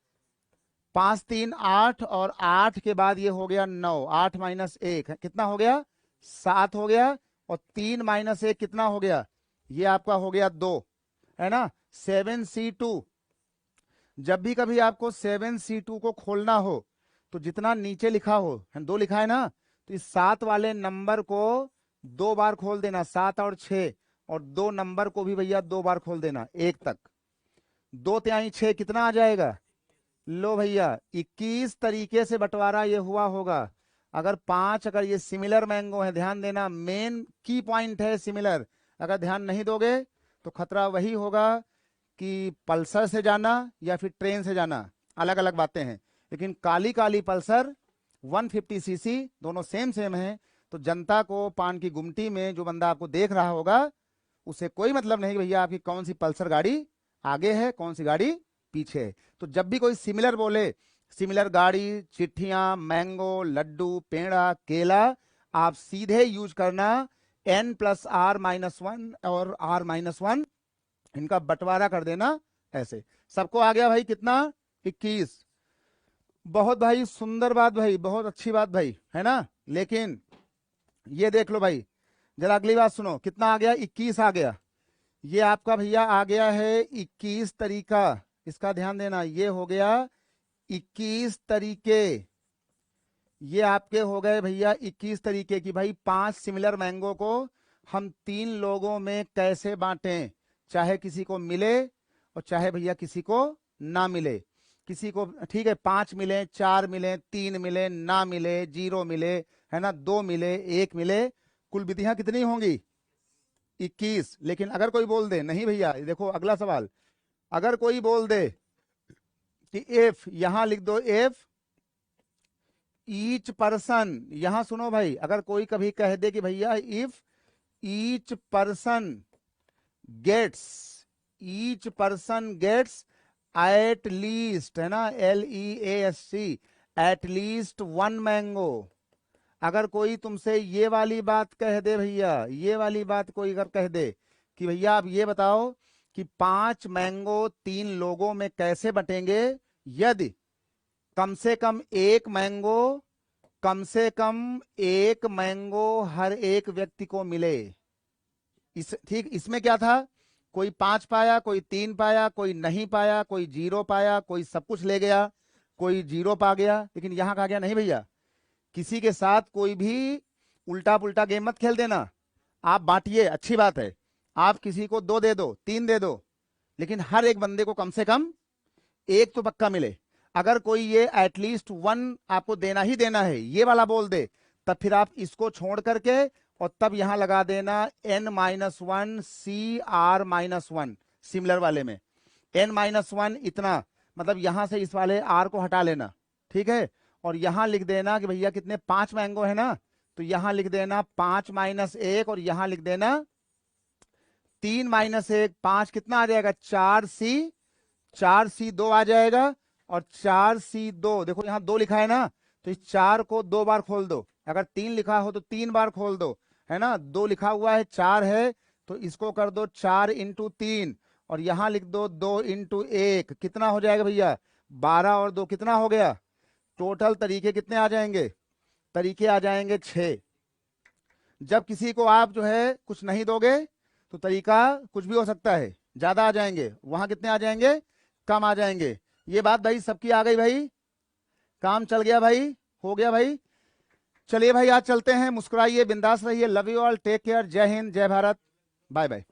5 3 8, और 8 के बाद ये हो गया 9, 8 माइनस 1 कितना हो गया? 7 हो गया, और 3 माइनस 1 कितना हो गया? ये आपका हो गया 2, है ना। 7c2, जब भी कभी आपको 7c2 को खोलना हो तो जितना नीचे लिखा हो, 2 लिखा है ना, तो इस 7 वाले नंबर को 2 बार खोल देना, 7 और 6, और 2 नंबर को भी भैया 2 बार खोल देना 1 तक। 2 तिहाई 6 कितना आ जाएगा? लो भैया 21 तरीके से बंटवारा ये हुआ होगा। अगर 5, अगर ये सिमिलर मैंगो है, ध्यान देना मेन की पॉइंट है सिमिलर, अगर ध्यान नहीं दोगे तो खतरा वही होगा कि पल्सर से जाना या फिर ट्रेन से जाना, अलग अलग बातें हैं। लेकिन काली काली पल्सर 150 सीसी दोनों सेम सेम है, तो जनता को पान की गुमटी में जो बंदा आपको देख रहा होगा उसे कोई मतलब नहीं भैया आपकी कौन सी पल्सर गाड़ी आगे है, कौन सी गाड़ी पीछे है। तो जब भी कोई सिमिलर बोले, सिमिलर गाड़ी, चिट्ठियां, मैंगो, लड्डू, पेड़ा, केला, आप सीधे यूज करना n प्लस r माइनस 1 और r माइनस 1, इनका बंटवारा कर देना ऐसे। सबको आ गया भाई कितना? 21। बहुत भाई सुंदर बात भाई, बहुत अच्छी बात भाई, है ना। लेकिन ये देख लो भाई, जरा अगली बात सुनो, कितना आ गया? 21 आ गया। ये आपका भैया आ गया है 21 तरीका, इसका ध्यान देना, ये हो गया 21 तरीके, ये आपके हो गए भैया 21 तरीके की। भाई 5 सिमिलर मैंगो को हम 3 लोगों में कैसे बांटें, चाहे किसी को मिले और चाहे भैया किसी को ना मिले। किसी को ठीक है 5 मिले, 4 मिले, 3 मिले, ना मिले, 0 मिले, है ना, 2 मिले, 1 मिले, कुल विधियां कितनी होंगी? 21। लेकिन अगर कोई बोल दे नहीं भैया, देखो अगला सवाल, अगर कोई बोल दे कि इफ, यहां लिख दो इफ ईच पर्सन, यहां सुनो भाई, अगर कोई कभी कह दे कि भैया if each person gets, each person gets at least, है ना, LEAST, एट लीस्ट 1 मैंगो। अगर कोई तुमसे ये वाली बात कह दे भैया, ये वाली बात कोई अगर कह दे कि भैया आप ये बताओ कि 5 मैंगो 3 लोगों में कैसे बटेंगे यदि कम से कम एक मैंगो, कम से कम एक मैंगो हर एक व्यक्ति को मिले। ठीक, इसमें क्या था, कोई 5 पाया, कोई 3 पाया, कोई नहीं पाया, कोई 0 पाया, कोई सब कुछ ले गया, कोई 0 पा गया। लेकिन यहां कहा गया नहीं भैया, किसी के साथ कोई भी उल्टा पुल्टा गेम मत खेल देना। आप बांटिए, अच्छी बात है, आप किसी को 2 दे दो, 3 दे दो, लेकिन हर एक बंदे को कम से कम एक तो पक्का मिले। अगर कोई ये एटलीस्ट 1 आपको देना ही देना है ये वाला बोल दे, तब फिर आप इसको छोड़ करके और तब यहां लगा देना n-1 CR-1 सिमिलर वाले में। n-1 इतना, मतलब यहां से इस वाले r को हटा लेना, ठीक है, और यहां लिख देना कि भैया कितने 5 मैंगो है ना, तो यहां लिख देना 5 माइनस 1, और यहां लिख देना 3 माइनस 1, 5 कितना आ जाएगा? 4C 2 आ जाएगा, और 4C 2, देखो यहां 2 लिखा है ना, तो इस 4 को 2 बार खोल दो, अगर 3 लिखा हो तो 3 बार खोल दो, है ना। 2 लिखा हुआ है, 4 है, तो इसको कर दो 4 इंटू 3, और यहां लिख दो 2 इंटू 1, कितना हो जाएगा भैया? 12 और 2 कितना हो गया? टोटल तरीके कितने आ जाएंगे? तरीके आ जाएंगे 6। जब किसी को आप जो है कुछ नहीं दोगे तो तरीका कुछ भी हो सकता है, ज्यादा आ जाएंगे, वहां कितने आ जाएंगे? कम आ जाएंगे। ये बात भाई सबकी आ गई भाई, काम चल गया भाई, हो गया भाई। चलिए भाई आज चलते हैं, मुस्कुराइए, बिंदास रहिए, love you all, take care, जय हिंद, जय भारत, बाय बाय।